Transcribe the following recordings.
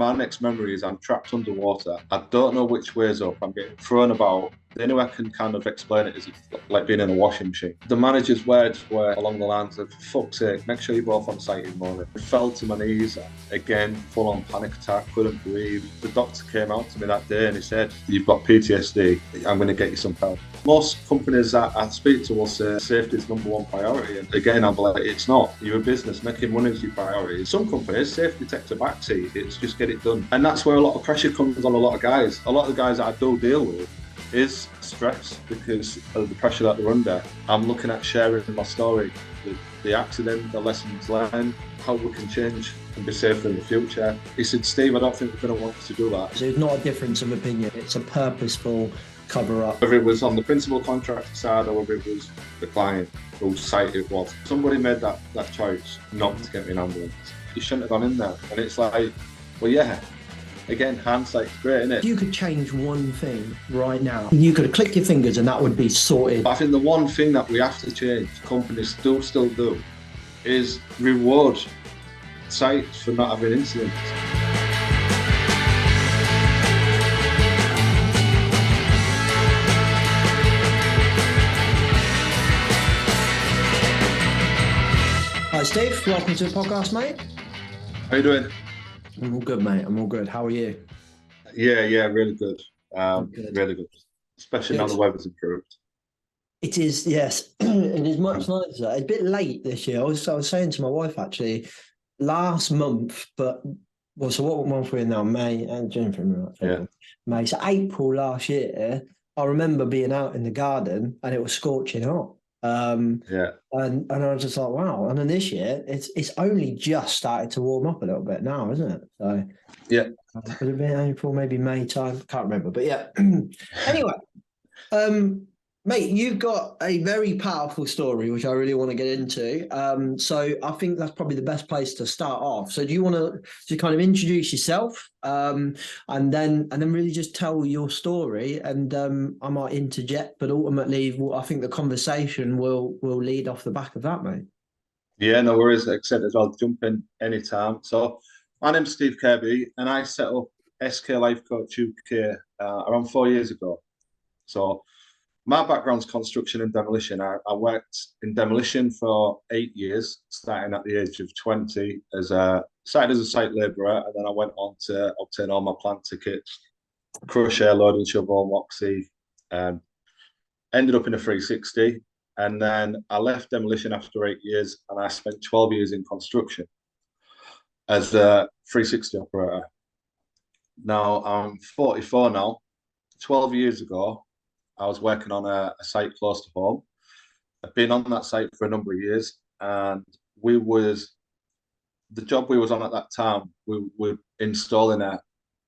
My next memory is I'm trapped underwater. I don't know which way's up. I'm getting thrown about. The only way I can kind of explain it is it's like being in a washing machine. The manager's words were along the lines of, for fuck's sake, make sure you're both on site in the morning. I fell to my knees, again, full-on panic attack, couldn't breathe. The doctor came out to me that day and he said, you've got PTSD, I'm going to get you some help. Most companies that I speak to will say safety is number one priority. And again, I'm like, it's not. You're a business, making money is your priority. Some companies, safety takes a backseat. It's just get it done. And that's where a lot of pressure comes on a lot of guys. A lot of the guys that I do deal with is stress because of the pressure that they're under. I'm looking at sharing my story, the accident, the lessons learned, how we can change and be safer in the future. He said, Steve, I don't think we're going to want to do that. So it's not a difference of opinion. It's a purposeful cover up. Whether it was on the principal contractor side or whether it was the client whose site it was. Somebody made that choice not to get me an ambulance. You shouldn't have gone in there. And it's like, well, yeah. Again, hindsight's great, isn't it? If you could change one thing right now, you could click your fingers and that would be sorted. I think the one thing that we have to change, companies still do, is reward sites for not having incidents. Hi Steve, welcome to the podcast, mate. How you doing? I'm all good, mate. I'm all good. How are you? Yeah, really good. Really good. Especially now the weather's improved. It is, yes. It is much nicer. It's a bit late this year. I was saying to my wife actually last month, but so what month we're in now? May and June, yeah. May. So April last year, I remember being out in the garden and it was scorching hot. And I was just like, wow. And then this year, it's only just started to warm up a little bit now, isn't it? So yeah, could it be April, maybe May time? Can't remember, but yeah. Anyway, mate, you've got a very powerful story which I really want to get into. So I think that's probably the best place to start off. So do you want to kind of introduce yourself, and then really just tell your story, and I might interject, but ultimately I think the conversation will lead off the back of that, mate. Yeah, no worries. Except as well, jump in anytime. So my name's Steve Kirby, and I set up SkLifeCoachUK around 4 years ago. So my background's construction and demolition. I worked in demolition for 8 years, starting at the age of 20 started as a site labourer, and then I went on to obtain all my plant tickets, crochet, loading shovel, moxie, ended up in a 360. And then I left demolition after 8 years, and I spent 12 years in construction as a 360 operator. Now I'm 44 now. 12 years ago, I was working on a site close to home. I've been on that site for a number of years, and the job we was on at that time, we were installing a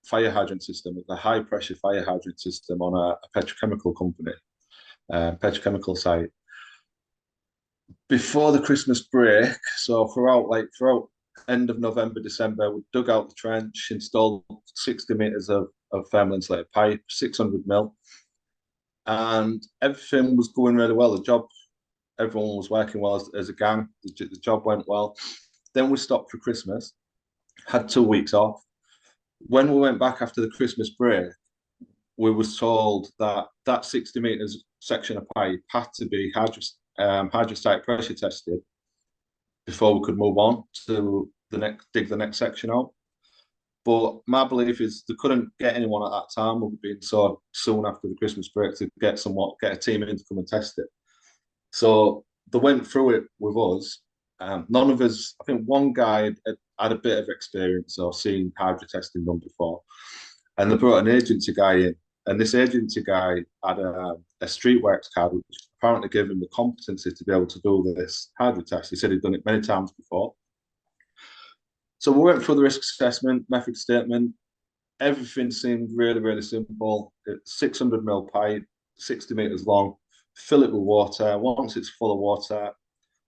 fire hydrant system, a high pressure fire hydrant system on a petrochemical company, petrochemical site. Before the Christmas break, so throughout end of November, December, we dug out the trench, installed 60 meters of thermal insulated pipe, 600 mil. And everything was going really well. The job, everyone was working well as a gang. The job went well. Then we stopped for Christmas, had 2 weeks off. When we went back after the Christmas break, we were told that 60 meters section of pipe had to be hydrostatic pressure tested before we could move on to dig the next section out. But my belief is they couldn't get anyone at that time. We were being so soon after the Christmas break to get a team in to come and test it. So they went through it with us. None of us, I think one guy had a bit of experience or seen hydro testing done before. And they brought an agency guy in. And this agency guy had a streetworks card, which apparently gave him the competency to be able to do this hydro test. He said he'd done it many times before. So we went through the risk assessment, method statement. Everything seemed really, really simple. It's 600 mil pipe, 60 meters long, fill it with water. Once it's full of water,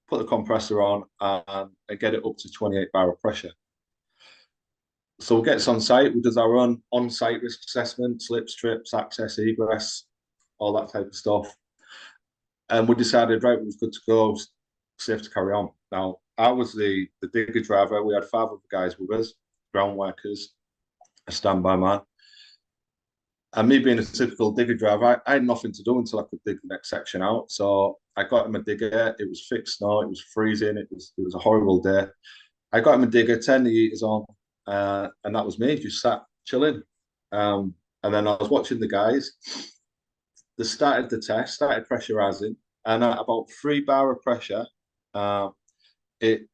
put the compressor on and get it up to 28 bar of pressure. So we get us on site. We do our own on-site risk assessment, slips, trips, access, egress, all that type of stuff. And we decided, right, we was good to go, safe to carry on. Now, I was the digger driver. We had 5 other guys with us, ground workers. a standby man. And me being a typical digger driver, I had nothing to do until I could dig the next section out. So I got him a digger. It was thick snow. It was freezing. It was a horrible day. I got him a digger, turned the heaters on, and that was me. Just sat chilling. And then I was watching the guys. They started the test, started pressurizing, and at about 3 bar of pressure, uh, it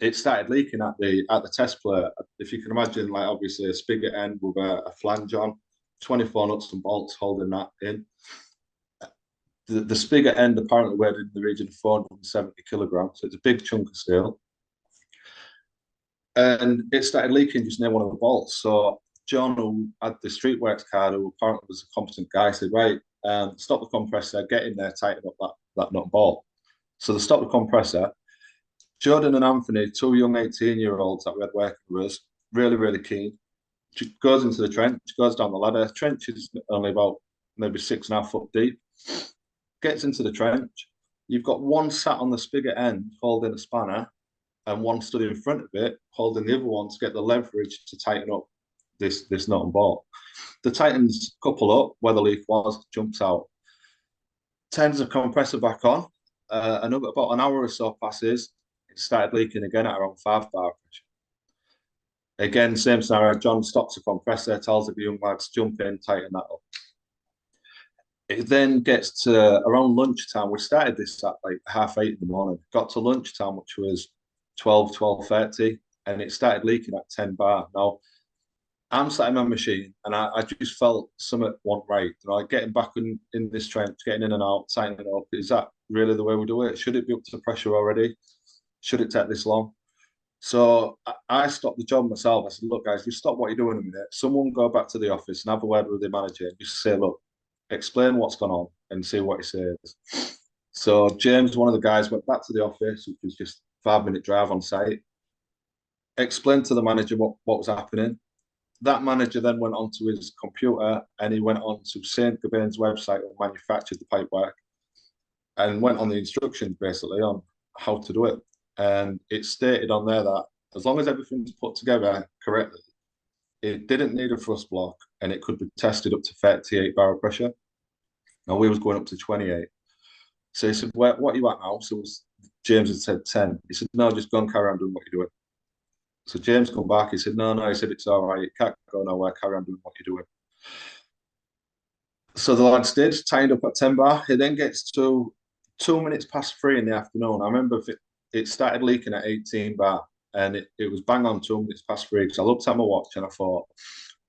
it started leaking at the test plate. If you can imagine, like obviously a spigot end with a flange on, 24 nuts and bolts holding that in. The spigot end apparently weighed in the region of 470 kilograms, so it's a big chunk of steel. And it started leaking just near one of the bolts. So John, who had the Streetworks card, who apparently was a competent guy, said, right, stop the compressor, get in there, tighten up that nut and bolt. So they stopped the compressor. Jordan and Anthony, two young 18-year-olds that we had working with us, really, really keen. She goes into the trench, goes down the ladder. Trench is only about maybe 6.5 foot deep. Gets into the trench. You've got one sat on the spigot end holding a spanner, and one stood in front of it holding the other one to get the leverage to tighten up this nut and bolt. The tightens couple up where the leak was, jumps out. Turns the compressor back on. About an hour or so passes. It started leaking again at around 5 bar pressure. Again, same scenario. John stops the compressor, tells the young lads, jump in, tighten that up. It then gets to around lunchtime. We started this at like 8:30 in the morning. Got to lunchtime, which was 12:30, and it started leaking at 10 bar. Now, I'm sat in my machine, and I just felt something wasn't right. Like getting back in this trench, getting in and out, tightening it up. Is that really the way we do it? Should it be up to pressure already? Should it take this long? So I stopped the job myself. I said, look, guys, just stop what you're doing a minute. Someone go back to the office and have a word with the manager and just say, look, explain what's gone on and see what he says. So James, one of the guys, went back to the office, which was just a 5-minute drive on site, explained to the manager what was happening. That manager then went onto his computer and he went on to St. Gobain's website and manufactured the pipework and went on the instructions basically on how to do it. And it stated on there that as long as everything's put together correctly, it didn't need a thrust block and it could be tested up to 38 bar pressure. Now we was going up to 28. So he said, what are you at now? So James had said 10. He said, no, just go and carry on doing what you're doing. So James come back. He said, no. He said, it's all right. You can't go nowhere. Carry on doing what you're doing. So the lads did, tied up at 10 bar. It then gets to 2 minutes past 3 in the afternoon. I remember it started leaking at 18 bar and it was bang on 2 minutes past 3 because I looked at my watch and I thought,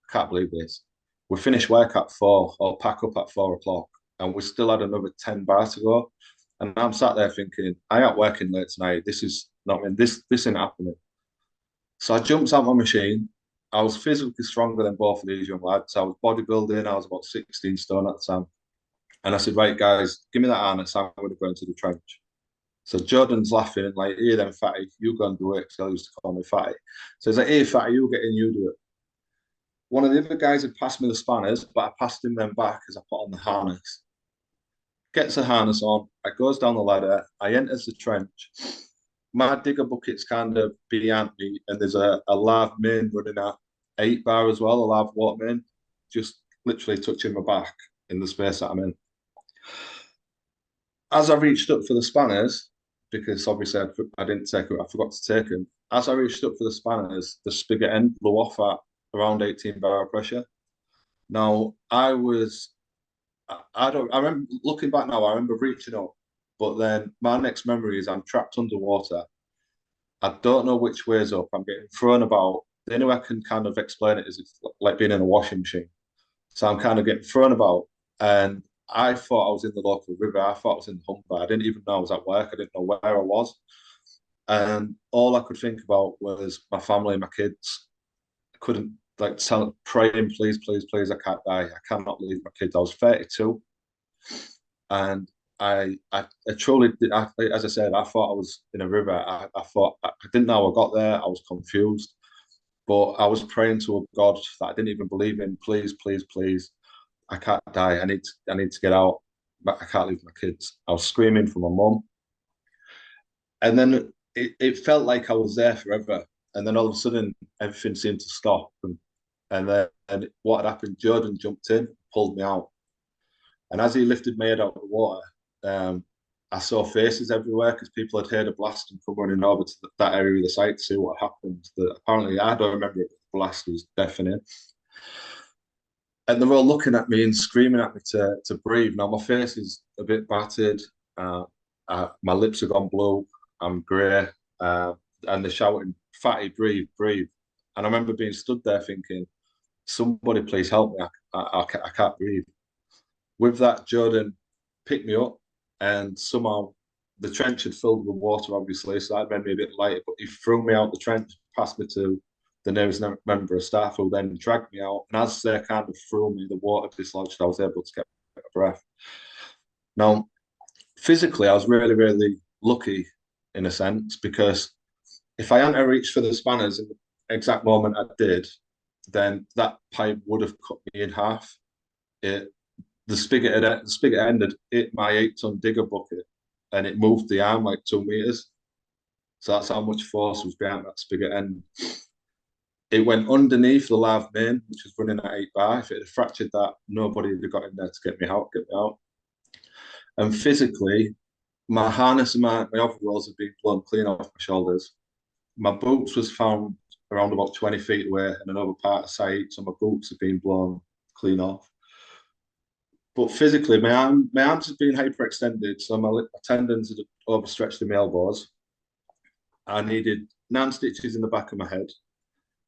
I can't believe this. We finished work at 4 or pack up at 4 o'clock and we still had another 10 bar to go. And I'm sat there thinking, I ain't working late tonight. This is not, I mean, this ain't happening. So I jumped out my machine. I was physically stronger than both of these young lads. I was bodybuilding. I was about 16 stone at the time. And I said, right, guys, give me that harness. I'm going to go into the trench. So Jordan's laughing and like, here then, fatty, you go and do it. Because I used to call me fatty. So he's like, hey, fatty, you get in, you do it. One of the other guys had passed me the spanners, but I passed him them back as I put on the harness. Gets the harness on. I goes down the ladder. I enters the trench. My digger bucket's kind of behind me, and there's a live main running at 8 bar as well, a live water main, just literally touching my back in the space that I'm in. As I reached up for the spanners, because obviously I didn't take it, I forgot to take them. As I reached up for the spanners, the spigot end blew off at around 18 bar pressure. Now I remember looking back now, I remember reaching up, but then my next memory is I'm trapped underwater. I don't know which way's up. I'm getting thrown about. The only way I can kind of explain it is it's like being in a washing machine. So I'm kind of getting thrown about. And I thought I was in the local river. I thought I was in the Humber. I didn't even know I was at work. I didn't know where I was. And all I could think about was my family, my kids. I couldn't praying, please, please, please, I can't die. I cannot leave my kids. I was 32. And I truly did. As I said, I thought I was in a river. I thought I didn't know how I got there. I was confused, but I was praying to a God that I didn't even believe in. Please, please, please, I can't die. I need to get out, but I can't leave my kids. I was screaming for my mum, and then it felt like I was there forever. And then all of a sudden, everything seemed to stop, and And what had happened, Jordan jumped in, pulled me out. And as he lifted me head out of the water, I saw faces everywhere because people had heard a blast and come running over to that area of the site to see what happened. Apparently, I don't remember it, the blast was deafening. And they're all looking at me and screaming at me to breathe. Now, my face is a bit battered. My lips have gone blue. I'm grey. And they're shouting, "Fatty, breathe, breathe." And I remember being stood there thinking, somebody please help me. I can't breathe. With that, Jordan picked me up, and somehow the trench had filled with water, obviously, so that made me a bit lighter. But he threw me out the trench, passed me to the nearest member of staff, who then dragged me out. And as they kind of threw me, the water dislodged. I was able to get a breath. Now, physically, I was really, really lucky in a sense, because if I hadn't reached for the spanners in the exact moment I did, then that pipe would have cut me in half. The spigot end had hit my 8-ton digger bucket, and it moved the arm like 2 meters. So that's how much force was behind that spigot end. It went underneath the live main, which was running at 8 bar. If it had fractured that, nobody would have got in there to get me out. And physically, my harness and my overalls had been blown clean off my shoulders. My boots was found around about 20 feet away in another part of site, so my boots had been blown clean off. But physically, my arms had been hyperextended, so my tendons had overstretched in my elbows. I needed 9 stitches in the back of my head.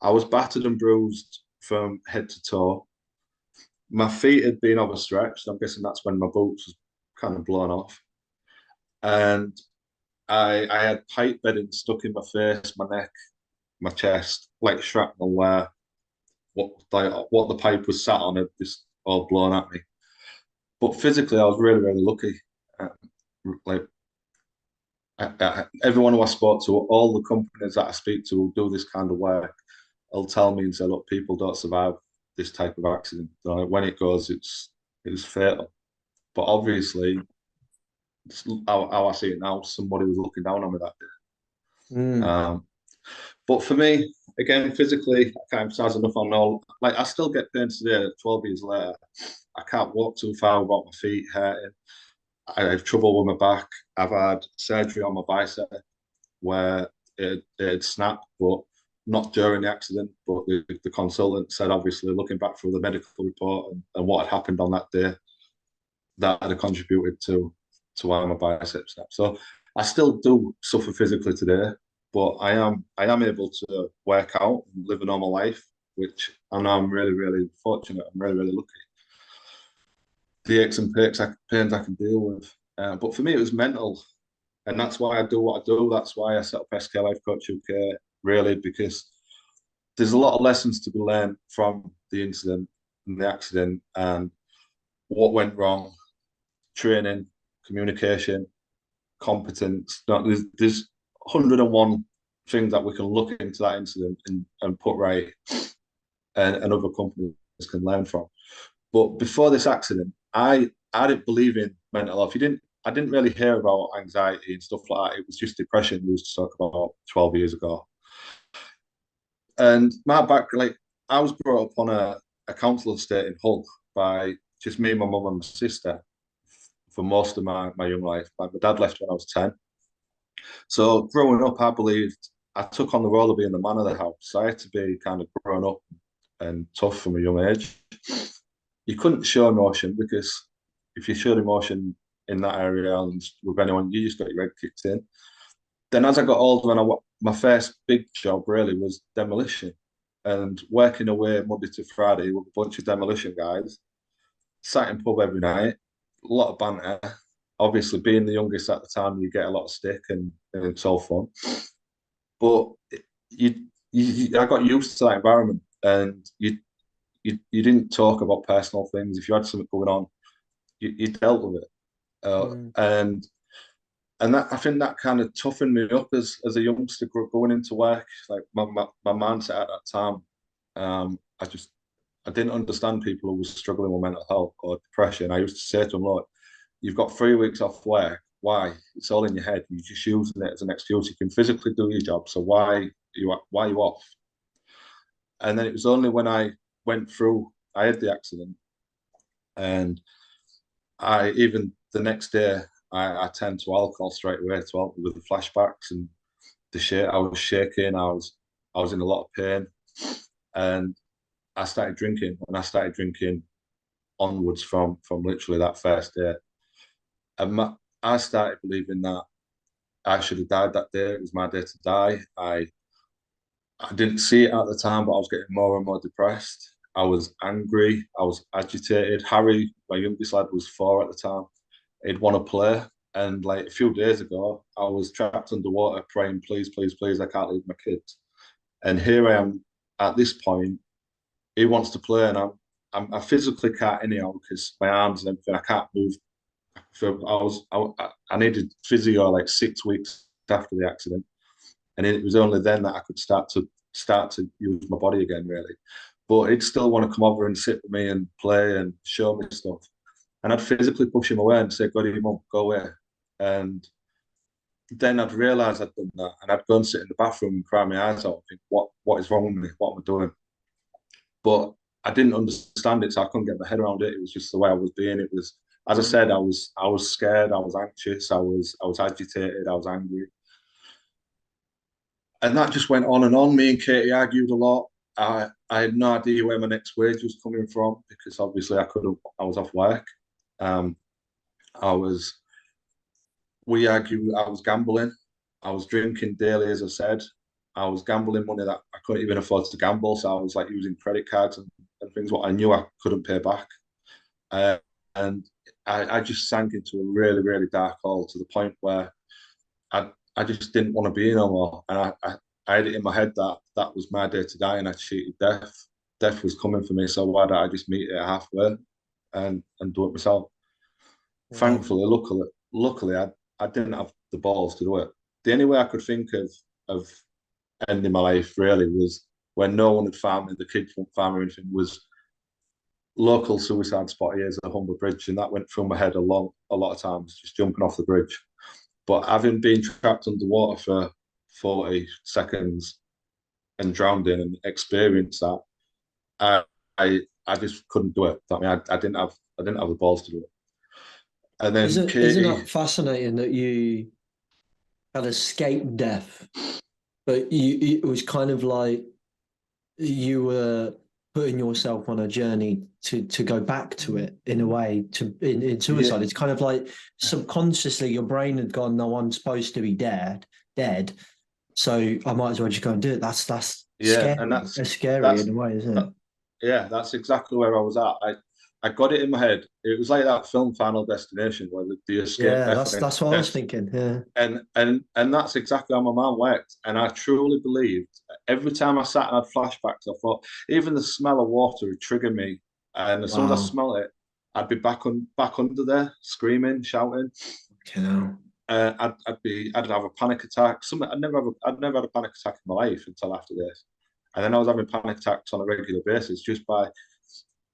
I was battered and bruised from head to toe. My feet had been overstretched. I'm guessing that's when my boots was kind of blown off. And I had pipe bedding stuck in my face, my neck, my chest, like shrapnel, where what the pipe was sat on had just all blown at me. But physically, I was really, really lucky. Like everyone who I spoke to, all the companies that I speak to who do this kind of work, will tell me and say, look, people don't survive this type of accident. So when it goes, it's fatal. But obviously, how I see it now, somebody was looking down on me that day. Mm. But for me, again, physically, I can't emphasize enough on all. Like, I still get pain today, 12 years later. I can't walk too far without my feet hurting. I have trouble with my back. I've had surgery on my bicep where it had snapped, but not during the accident. But the consultant said, obviously, looking back through the medical report and what had happened on that day, that had contributed to why my bicep snapped. So I still do suffer physically today, but I am able to work out and live a normal life, which I know I'm really, really fortunate. I'm really, really lucky. The aches and pains I can deal with. But for me, it was mental. And that's why I do what I do. That's why I set up SkLifeCoachUK, really, because there's a lot of lessons to be learned from the incident and the accident and what went wrong, training, communication, competence. There's 101 things that we can look into that incident and put right, and other companies can learn from. But before this accident, I didn't believe in mental health. I didn't really hear about anxiety and stuff like that. It was just depression we used to talk about 12 years ago. And my background, like, I was brought up on a council estate in Hull by just me, my mum, and my sister for most of my young life. Like, my dad left when I was 10. So growing up, I believed I took on the role of being the man of the house. So I had to be kind of grown up and tough from a young age. You couldn't show emotion, because if you showed emotion in that area and with anyone, you just got your head kicked in. Then as I got older, and my first big job really was demolition, and working away Monday to Friday with a bunch of demolition guys, sat in pub every night, a lot of banter. Obviously, being the youngest at the time, you get a lot of stick, and it's all fun. But I got used to that environment, and you didn't talk about personal things. If you had something going on, you dealt with it. And that, I think that kind of toughened me up as a youngster going into work. Like my mindset at that time, I didn't understand people who were struggling with mental health or depression. I used to say to them, look, you've got 3 weeks off work. Why? It's all in your head. You're just using it as an excuse. You can physically do your job, so why are you off? And then it was only when I went through. I had the accident, and I even the next day I turned to alcohol straight away to help with the flashbacks and the shit. I was shaking. I was in a lot of pain, and I started drinking, and I started drinking onwards from literally that first day. And I started believing that I should have died that day. It was my day to die. I didn't see it at the time, but I was getting more and more depressed. I was angry. I was agitated. Harry, my youngest lad, was 4 at the time. He'd want to play. And like a few days ago, I was trapped underwater praying, please, please, please, I can't leave my kids. And here I am at this point. He wants to play, and I physically can't anyhow because my arms and everything, I can't move. I needed physio like 6 weeks after the accident, and it was only then that I could start to use my body again, really. But he'd still want to come over and sit with me and play and show me stuff, and I'd physically push him away and say, "Go to your mum, go away." And then I'd realise I'd done that, and I'd go and sit in the bathroom and cry my eyes out and think, "What is wrong with me? What am I doing?" But I didn't understand it, so I couldn't get my head around it. It was just the way I was being. It was, as I said, I was scared, I was anxious, I was agitated, I was angry, and that just went on and on. Me and Katie argued a lot. I had no idea where my next wage was coming from because obviously I was off work. Um, I was we argued. I was gambling. I was drinking daily, as I said. I was gambling money that I couldn't even afford to gamble. So I was like using credit cards and things what I knew I couldn't pay back. Uh, and I just sank into a really, really dark hole to the point where I just didn't want to be no more. And I had it in my head that that was my day to die, and I cheated death. Death was coming for me. So why don't I just meet it halfway and do it myself? Wow. Thankfully, luckily, I didn't have the balls to do it. The only way I could think of ending my life really was when no one had found me, the kids weren't found me or anything, was local suicide spot here is a Humber Bridge, and that went through my head a lot of times, just jumping off the bridge. But having been trapped underwater for 40 seconds and drowned in and experienced that, I I just couldn't do it. I mean, I didn't have the balls to do it. And then Isn't Katie, that fascinating that you had escaped death, but it was kind of like you were putting yourself on a journey to go back to it in a way in yeah, suicide. It's kind of like subconsciously your brain had gone, no, I'm supposed to be dead. So I might as well just go and do it. That's yeah, and scary. It's scary in a way, isn't it? that, yeah, that's exactly where I was at. I got it in my head. It was like that film Final Destination where the escape Yeah, death that's what I was thinking. Yeah. and that's exactly how my mind worked. And I truly believed every time I sat and had flashbacks, I thought even the smell of water would trigger me. And as soon as I Wow. smell it, I'd be back under there, screaming, shouting. You know. I'd have a panic attack. I'd never had a panic attack in my life until after this. And then I was having panic attacks on a regular basis just by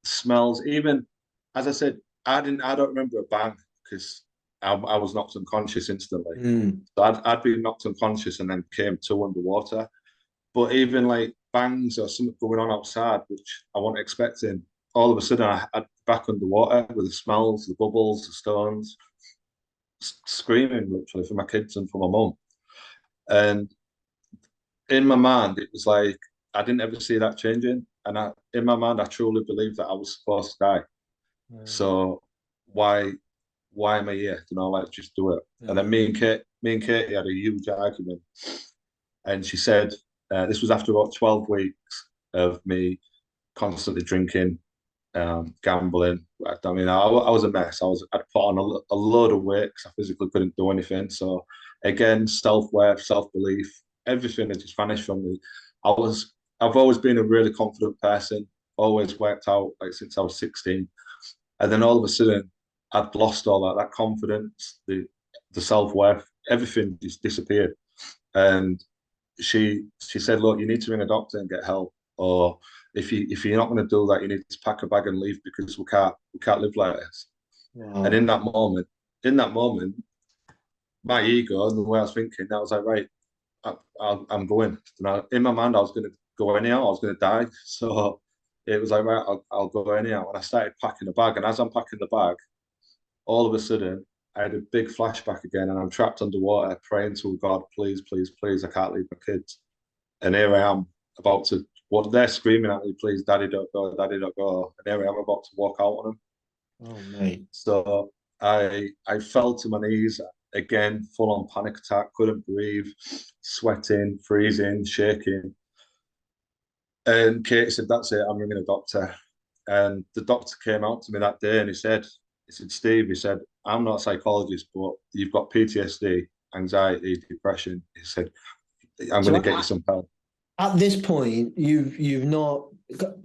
smells. Even as I said, I don't remember a bang because I was knocked unconscious instantly. Mm. So I'd been knocked unconscious and then came to underwater. But even like bangs or something going on outside, which I wasn't expecting, all of a sudden I'd back underwater with the smells, the bubbles, the stones, screaming literally for my kids and for my mum. And in my mind, it was like I didn't ever see that changing. And in my mind, I truly believed that I was supposed to die. Mm. So why why am I here? You know, like just do it. And then Yeah. me and Katie had a huge argument, and she said this was after about 12 weeks of me constantly drinking, gambling. I mean, I was a mess. I'd put on a load of weight because I physically couldn't do anything. So again, self worth, self belief, everything had just vanished from me. I've always been a really confident person. Always worked out like since I was 16, and then all of a sudden, I'd lost all that confidence, the self worth, everything just disappeared. And she said, "Look, you need to ring a doctor and get help, or if you're not going to do that, you need to pack a bag and leave because we can't live like this." And Wow. in that moment, my ego and the way I was thinking, I was like, right, I'm going. You know, in my mind, I was going to go anyhow. I was going to die. So it was like, right, I'll go anyhow. And I started packing the bag. And as I'm packing the bag, all of a sudden, I had a big flashback again, and I'm trapped underwater, praying to God, please, please, please, I can't leave my kids. And here I am about to, what they're screaming at me, please, daddy, don't go, daddy, don't go. And here I am about to walk out on them. Oh, mate. So I fell to my knees again, full on panic attack, couldn't breathe, sweating, freezing, shaking. And Kate said, "That's it, I'm ringing a doctor." And the doctor came out to me that day and he said, "Steve," he said, "I'm not a psychologist, but you've got PTSD, anxiety, depression." He said, "I'm So going to get you some help." at this point, you've not.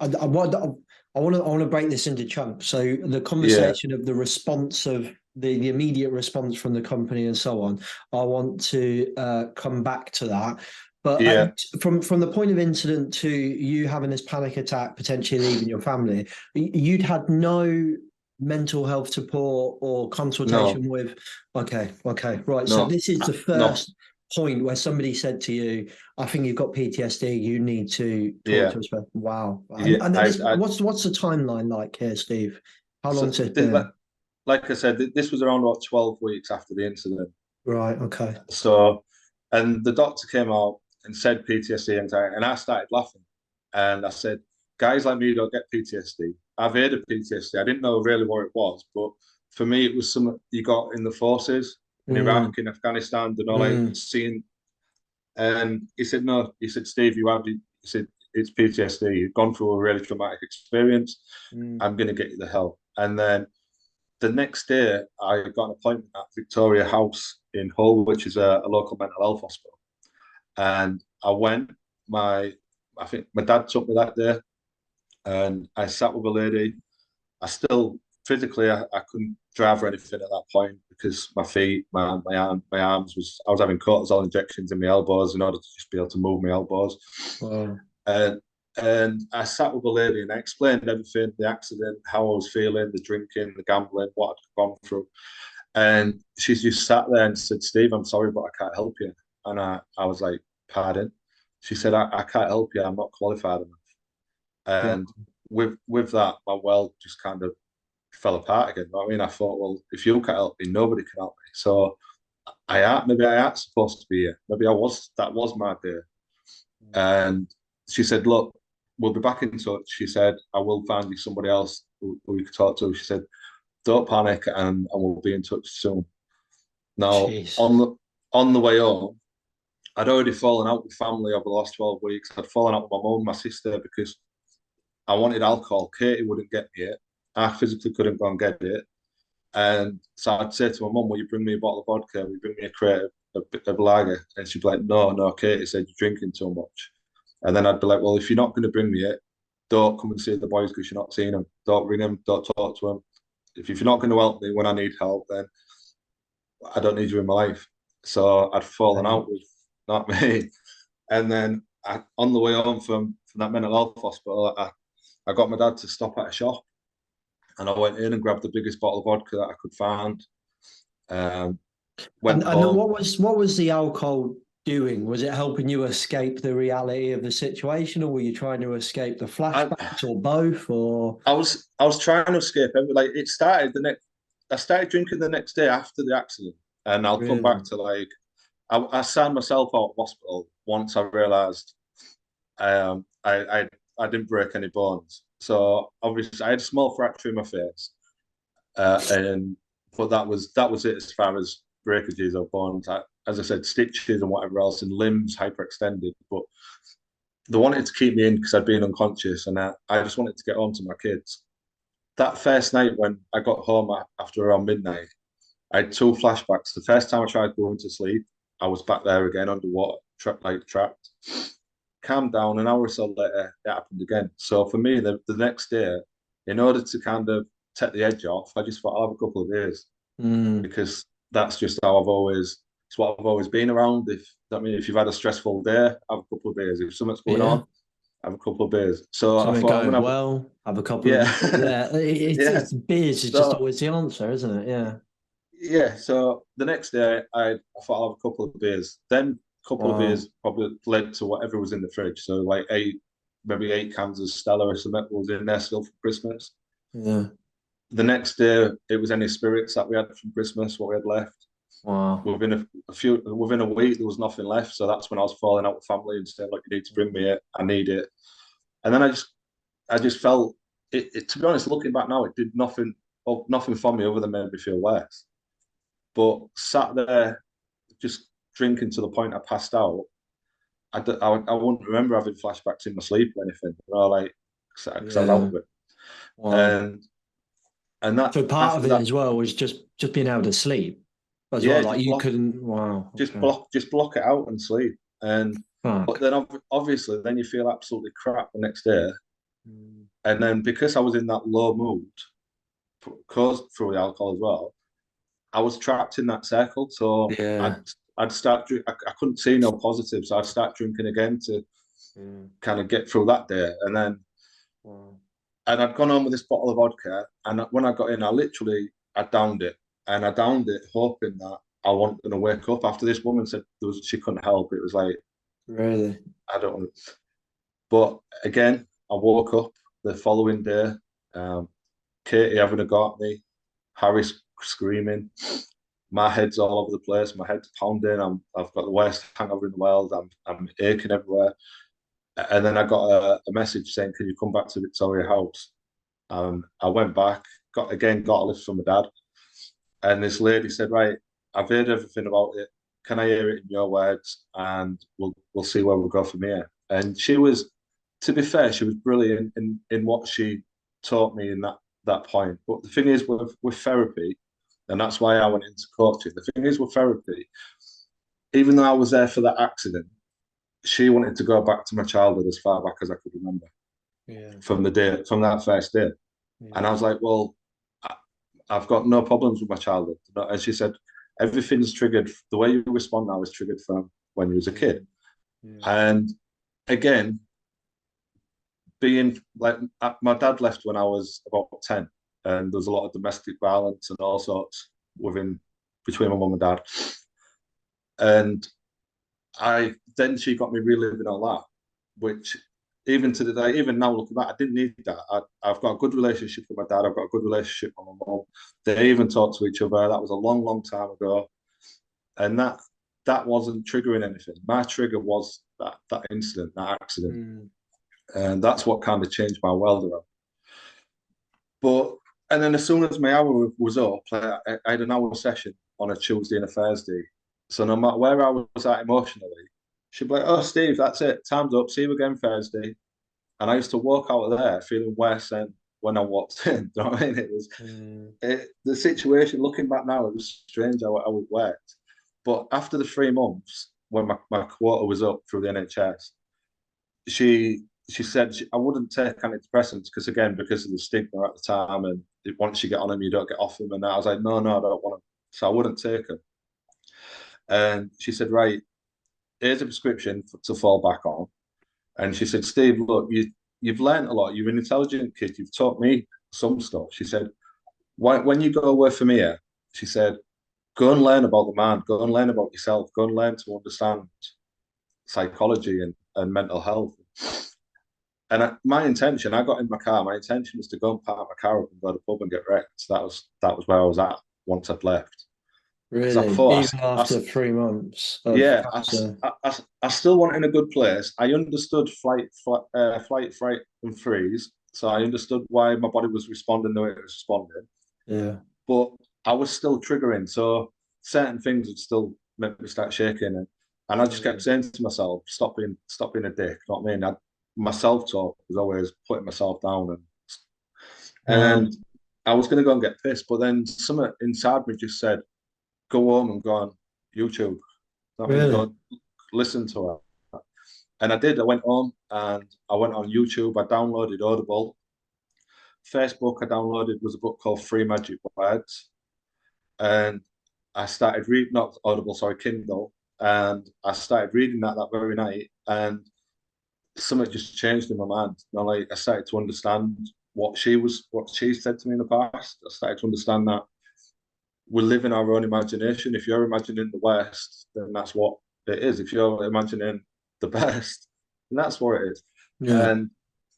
I want to break this into chunks. So the Yeah, conversation of the response of the immediate response from the company and so on. I want to come back to that. But yeah, from the point of incident to you having this panic attack, potentially leaving your family, you'd had no mental health support or no, consultation with. Okay, right. So no, this is the no, first point where somebody said to you, I think you've got PTSD. You need to talk yeah, to us. Wow. yeah. And what's the timeline like here, Steve? How So long's it been? like I said, this was around about 12 weeks after the incident. Right. Okay. So, and the doctor came out and said PTSD, anxiety, and I started laughing. And I said, guys like me don't get PTSD. I've heard of PTSD. I didn't know really what it was, but for me, it was something you got in the forces in Mm, Iraq, in Afghanistan, and all like mm, seeing. And he said, no, he said, Steve, he said, it's PTSD. You've gone through a really traumatic experience. mm. I'm going to get you the help. And then the next day, I got an appointment at Victoria House in Hull, which is a local mental health hospital. And I went. I think my dad took me that day, and I sat with a lady. I still physically, I couldn't drive or anything at that point because my feet, my arms was. I was having cortisol injections in my elbows in order to just be able to move my elbows. Wow. And I sat with a lady and I explained everything, the accident, how I was feeling, the drinking, the gambling, what I'd gone through. And she just sat there and said, Steve, I'm sorry, but I can't help you. And I was like, pardon? She said, I can't help you. I'm not qualified enough. Wow. And with that, my world just kind of fell apart again. You know what I mean? I thought, well, if you can't help me, nobody can help me. So maybe I am supposed to be here. Maybe that was my day. And she said, look, we'll be back in touch. She said, I will find you somebody else who you could talk to. She said, don't panic and we'll be in touch soon. Now, Jeez. on the way home, I'd already fallen out with family over the last 12 weeks. I'd fallen out with my mum, my sister, because I wanted alcohol. Katie wouldn't get me it. I physically couldn't go and get it. And so I'd say to my mum, will you bring me a bottle of vodka? Will you bring me a crate of lager? And she'd be like, no, Katie said you're drinking too much. And then I'd be like, well, if you're not going to bring me it, don't come and see the boys because you're not seeing them. Don't ring them. Don't talk to them. If you're not going to help me when I need help, then I don't need you in my life. So I'd fallen Right. out with not me. And then on the way home from that mental health hospital, I got my dad to stop at a shop and I went in and grabbed the biggest bottle of vodka that I could find. Um, And went and home. what was the alcohol doing? Was it helping you escape the reality of the situation, or were you trying to escape the I, flashbacks, or both? Or I was trying to escape. Like it started the next. I started drinking the next day after the accident, and I'll come back really? to like I signed myself out of hospital once I realised I didn't break any bones. So obviously I had a small fracture in my face, and but that was it as far as breakages or bones. As I said, stitches and whatever else, and limbs hyperextended. But they wanted to keep me in because I'd been unconscious, and I just wanted to get home to my kids. That first night when I got home after around midnight, I had two flashbacks. The first time I tried going to sleep, I was back there again underwater, trapped. Calmed down. An hour or so later, it happened again. So for me, the next day, in order to kind of take the edge off, I just thought I'll have a couple of beers Mm, because that's just how it's what I've always been around. If you've had a stressful day, have a couple of beers. If something's going yeah. on, have a couple of beers. So I Something thought I'm going gonna have, well. Have a couple of yeah, yeah. yeah. It's beers is just So always the answer, isn't it? Yeah. yeah, so the next day I thought I'll have a couple of beers. Then a couple of Wow. beers probably led to whatever was in the fridge. So like eight. maybe 8 cans of Stella or something was in there still for Christmas. Yeah. The next day, it was any spirits that we had from Christmas, what we had left. Wow. Within a week, there was nothing left. So that's when I was falling out with family and saying, "Look, you need to bring me it. I need it." And then I just felt it. To be honest, looking back now, it did nothing for me other than made me feel worse. But sat there, just drinking to the point I passed out. I wouldn't remember having flashbacks in my sleep or anything. You know, like because I was out of it. Wow. And that So part of after it that, as well was just being able to sleep as yeah, well. Like you couldn't. Wow. just Okay. block it out and sleep. But Fuck. then obviously then you feel absolutely crap the next day. Mm. And then because I was in that low mood, caused through the alcohol as well, I was trapped in that circle. So Yeah. I'd start I couldn't see no positives. So I'd start drinking again to Mm. kind of get through that day. Wow. And I'd gone home with this bottle of vodka, and when I got in, I downed it, and I downed it hoping that I wasn't going to wake up. After this woman said she couldn't help, it was like Really? I don't know. But again, I woke up the following day, um, Katie having a go at me, Harry screaming, my head's all over the place, my head's pounding. I've got the worst hangover in the world. I'm aching everywhere. And then I got a message saying, "Can you come back to Victoria House?" I went back, got a lift from my dad, and this lady said, "Right, I've heard everything about it. Can I hear it in your words? And we'll see where we go from here." And she was, to be fair, she was brilliant in what she taught me in that point. But the thing is, with therapy, and that's why I went into coaching. The thing is, with therapy, even though I was there for that accident, she wanted to go back to my childhood as far back as I could remember Yeah. from that first day. Yeah. And I was like, well, I've got no problems with my childhood. And she said, everything's triggered. The way you respond now is triggered from when you was a kid. Yeah. And again, being like, my dad left when I was about 10, and there's a lot of domestic violence and all sorts between my mum and dad. And then she got me reliving all that, which even to the day, even now looking back, I didn't need that. I've got a good relationship with my dad. I've got a good relationship with my mum. They even talk to each other. That was a long, long time ago, and that wasn't triggering anything. My trigger was that incident, that accident, Mm. and that's what kind of changed my world around. But and then as soon as my hour was up, I had an hour session on a Tuesday and a Thursday. So no matter where I was at emotionally, she'd be like, "Oh, Steve, that's it. Time's up. See you again Thursday." And I used to walk out of there feeling worse than when I walked in. Do you know what I mean? The situation. Looking back now, it was strange how it worked. But after the 3 months, when my quota was up through the NHS, she said I wouldn't take antidepressants because of the stigma at the time, and once you get on them, you don't get off them. And I was like, no, I don't want them, so I wouldn't take them. And she said, right, here's a prescription to fall back on. And she said, Steve, look, you've learned a lot. You're an intelligent kid. You've taught me some stuff. She said, when you go away from here, she said, go and learn about the man. Go and learn about yourself. Go and learn to understand psychology and mental health. And my intention, I got in my car. My intention was to go and park my car up and go to the pub and get wrecked. That was where I was at once I'd left. Because I Really? thought, Even after 3 months of yeah, cancer? I still want in a good place. I understood flight, fright, and freeze. So I understood why my body was responding the way it was responding. Yeah. But I was still triggering. So certain things would still make me start shaking. And I just kept saying to myself, stop being a dick. You know what I mean? My self-talk was always putting myself down. Wow. And I was going to go and get pissed. But then something inside me just said, go home and go on YouTube. I mean, Really? go listen to her. And I did. I went home and I went on YouTube. I downloaded Audible. First book I downloaded was a book called Three Magic Words. And I started reading, not Audible, sorry, Kindle. And I started reading that very night. And something just changed in my mind. Like I started to understand what she said to me in the past. I started to understand that we live in our own imagination. If you're imagining the worst, then that's what it is. If you're imagining the best, then that's what it is. Yeah. And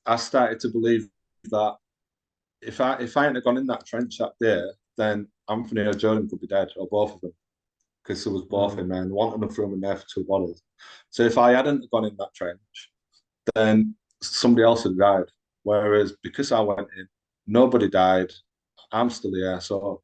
I started to believe that if I hadn't gone in that trench that day, then Anthony or Jordan could be dead, or both of them, because there was both in there and wasn't enough room in there for two bodies. So if I hadn't gone in that trench, then somebody else had died. Whereas because I went in, nobody died. I'm still here, so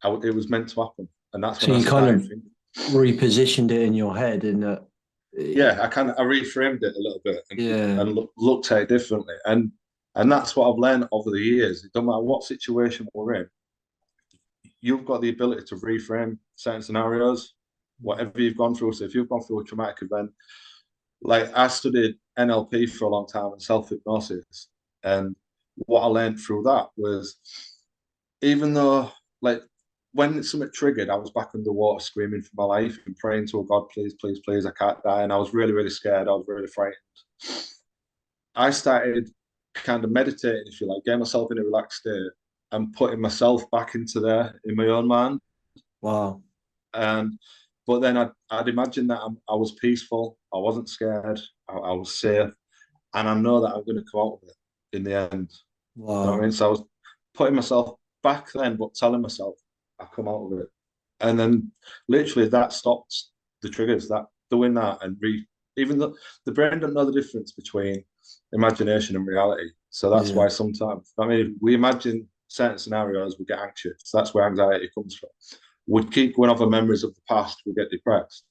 it was meant to happen, and that's So when I you kind started of thinking. repositioned it in your head in that. Yeah, I reframed it a little bit Yeah. and looked at it differently, and that's what I've learned over the years. It doesn't matter what situation we're in, you've got the ability to reframe certain scenarios, whatever you've gone through. So if you've gone through a traumatic event, like I studied NLP for a long time and self-hypnosis, and what I learned through that was, even though, like, when something triggered, I was back underwater screaming for my life and praying to a God, please, please, please, I can't die. And I was really, really scared. I was really frightened. I started kind of meditating, if you like, getting myself in a relaxed state and putting myself back into there in my own mind. Wow. And but then I'd imagine that I was peaceful. I wasn't scared. I was safe, and I know that I'm going to come out of it in the end. Wow. You know what I mean? So I was putting myself back then, but telling myself I come out of it, and then literally that stopped the triggers. That doing that and even though the brain don't know the difference between imagination and reality. So that's why sometimes, I mean, we imagine certain scenarios, we get anxious. That's where anxiety comes from. We'd keep going over memories of the past, we get depressed.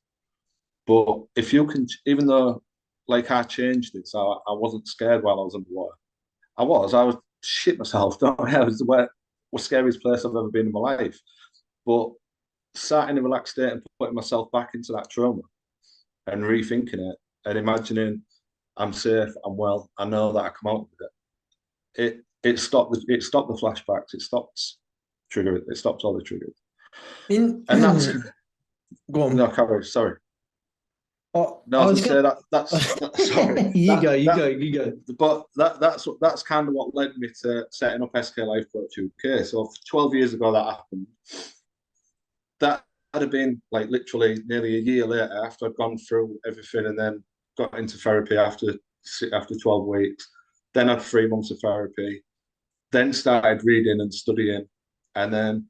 But if you can, even though, like, I changed it, so I wasn't scared while I was underwater. I was shit myself. Don't I? It was the scariest place I've ever been in my life. But sat in a relaxed state and putting myself back into that trauma and rethinking it and imagining I'm safe, I'm well, I know that I come out of it. It stopped the flashbacks, it stops all the triggers. In And that's go on. no coverage, sorry. Oh, No, I was gonna say that's sorry. You go. But that's kind of what led me to setting up SkLifeCoachUK. So 12 years ago that happened. That had have been like literally nearly a year later after I'd gone through everything and then got into therapy after 12 weeks. Then had 3 months of therapy. Then started reading and studying. And then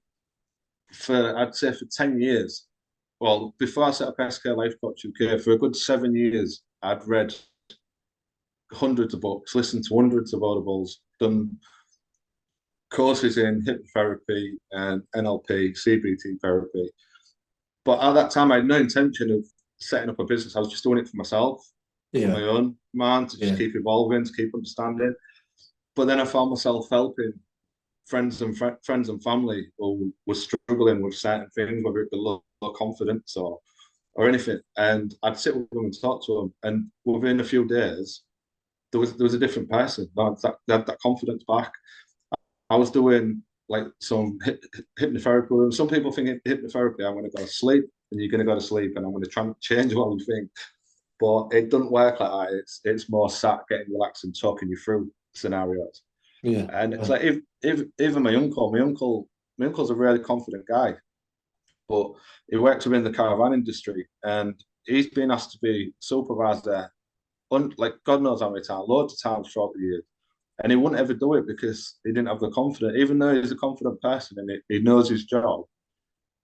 I'd say for 10 years, well, before I set up SkLifeCoachUK, for a good 7 years, I'd read hundreds of books, listened to hundreds of audibles, done courses in hypnotherapy and NLP, CBT therapy. But at that time, I had no intention of setting up a business. I was just doing it for myself, for my own mind, to just keep evolving, to keep understanding. But then I found myself helping friends and family who were struggling with certain things, whether it be low confidence or anything. And I'd sit with them and talk to them. And within a few days, there was a different person. They had that confidence back. I was doing like some hypnotherapy. Some people think hypnotherapy, I'm going to go to sleep and you're going to go to sleep and I'm going to try and change what you think. But it doesn't work like that. It's more sat getting relaxed and talking you through scenarios. Yeah. And it's like if even my uncle's a really confident guy, but he works within the caravan industry and he's been asked to be supervisor like God knows how many times, loads of times throughout the years. And he wouldn't ever do it because he didn't have the confidence, even though he's a confident person and he knows his job.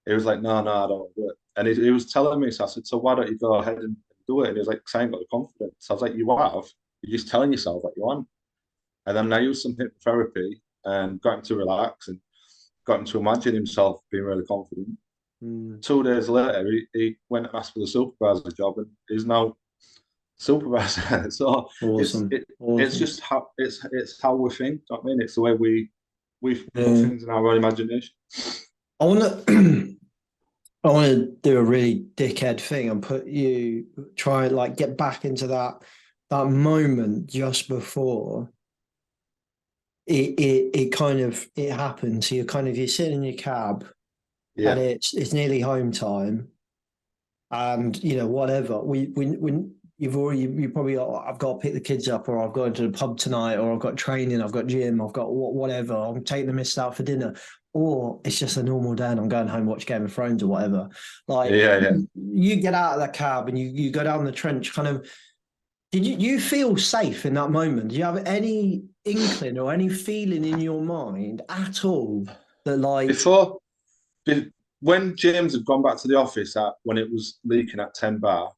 He was like, no, I don't want to do it. And he was telling me, so I said, so why don't you go ahead and do it? And he was like, because I ain't got the confidence. So I was like, you have. You're just telling yourself that you want. And then I used some hypnotherapy and got him to relax and got him to imagine himself being really confident. 2 days later, he went and asked for the supervisor job and he's now supervisor. So awesome. It's just how it's how we think. I mean, it's the way we put things in our own imagination. I want to do a really dickhead thing and try like get back into that moment just before it happened. So you're sitting in your cab, and it's nearly home time, and whatever you probably I've got to pick the kids up, or I've got to the pub tonight, or I've got training, I've got gym, I've got whatever. I'm taking the missus out for dinner, or it's just a normal day and I'm going home watch Game of Thrones or whatever. Like you get out of that cab and you go down the trench, kind of Did you feel safe in that moment? Do you have any inkling or any feeling in your mind at all that like, Before, when James had gone back to the office when it was leaking at 10 bar,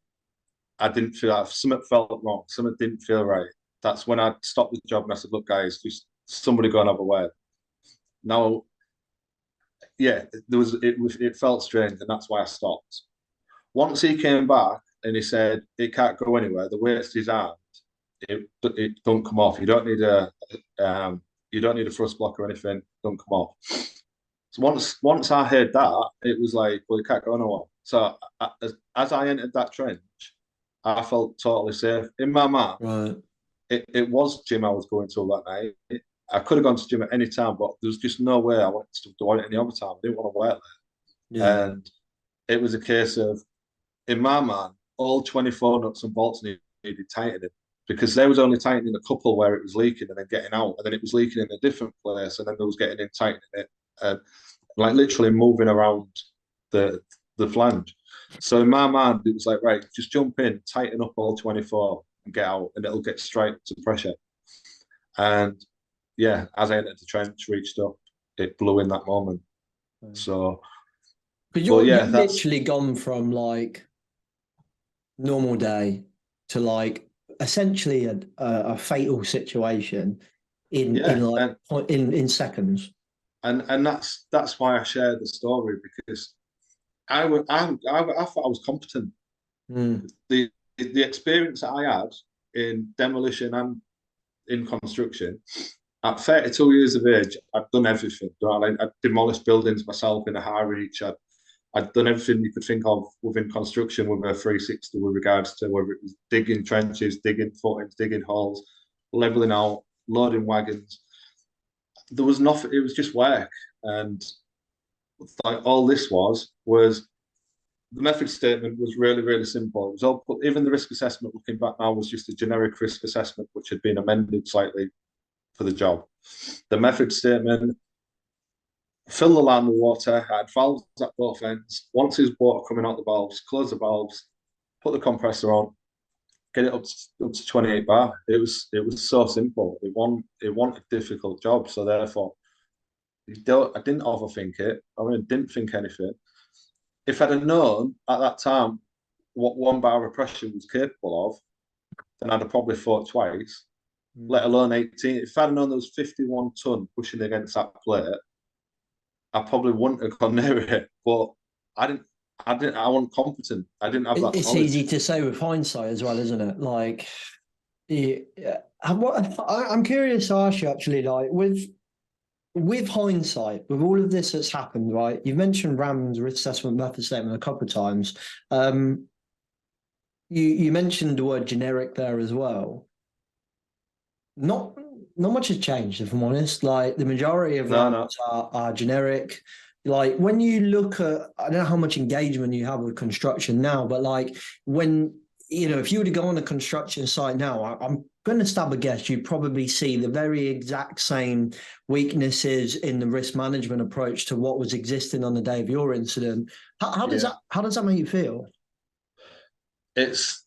I didn't feel like something felt wrong. Something didn't feel right. That's when I stopped the job and I said, "Look, guys, just somebody go and have a word." Now, yeah, it felt strange, and that's why I stopped. Once he came back and he said it can't go anywhere, the way it's designed, it don't come off. You don't need a thrust block or anything. Don't come off. So once I heard that, it was like, well, it can't go nowhere. So as I entered that trench, I felt totally safe. In my mind, right? it was gym I was going to that night. I could have gone to gym at any time, but there was just no way I wanted to do it any other time. I didn't want to work Yeah. there. And it was a case of, in my mind, all 24 nuts and bolts needed tightening because they was only tightening a couple where it was leaking and then getting out, and then it was leaking in a different place, and then there was getting in tightening it, and like literally moving around the flange. So in my mind, it was like, right, just jump in, tighten up all 24 and get out, and it'll get straight to pressure. And yeah, as I entered the trench, reached up, it blew in that moment. So, Because but you've yeah, that's literally gone from like normal day to like essentially a fatal situation in yeah, like in seconds. and that's why I share the story because I thought I was competent. Mm. The experience that I had in demolition and in construction at 32 years of age, I'd done everything. I'd demolished buildings myself in a high reach. I'd done everything you could think of within construction with a 360 with regards to whether it was digging trenches, digging footings, digging holes, leveling out, loading wagons. There was nothing. It was just work, and like all this was the method statement was really, really simple. It was all, even the risk assessment looking back now was just a generic risk assessment, which had been amended slightly for the job. The method statement, fill the line with water, had valves at both ends. Once there's water coming out the valves, close the valves, put the compressor on, get it up to 28 bar. It was so simple. It wasn't a difficult job. So therefore, I didn't overthink it. I mean, I didn't think anything. If I'd have known at that time what 1 bar of pressure was capable of, then I'd have probably thought twice, let alone 18. If I'd have known there was 51 ton pushing against that plate, I probably wouldn't have gone near it. But I didn't. I wasn't competent. I didn't have that It's easy knowledge. to say with hindsight as well, isn't it? Like, yeah, I'm curious to ask you actually, like with hindsight, with all of this that's happened, right? You've mentioned Ram's risk assessment method statement a couple of times. You mentioned the word generic there as well. Not not much has changed, if I'm honest. Like the majority of No, Rams no. are generic. Like when you look at, I don't know how much engagement you have with construction now, but like when if you were to go on a construction site now, I'm going to stab a guess, you probably see the very exact same weaknesses in the risk management approach to what was existing on the day of your incident. How does Yeah, that make you feel? it's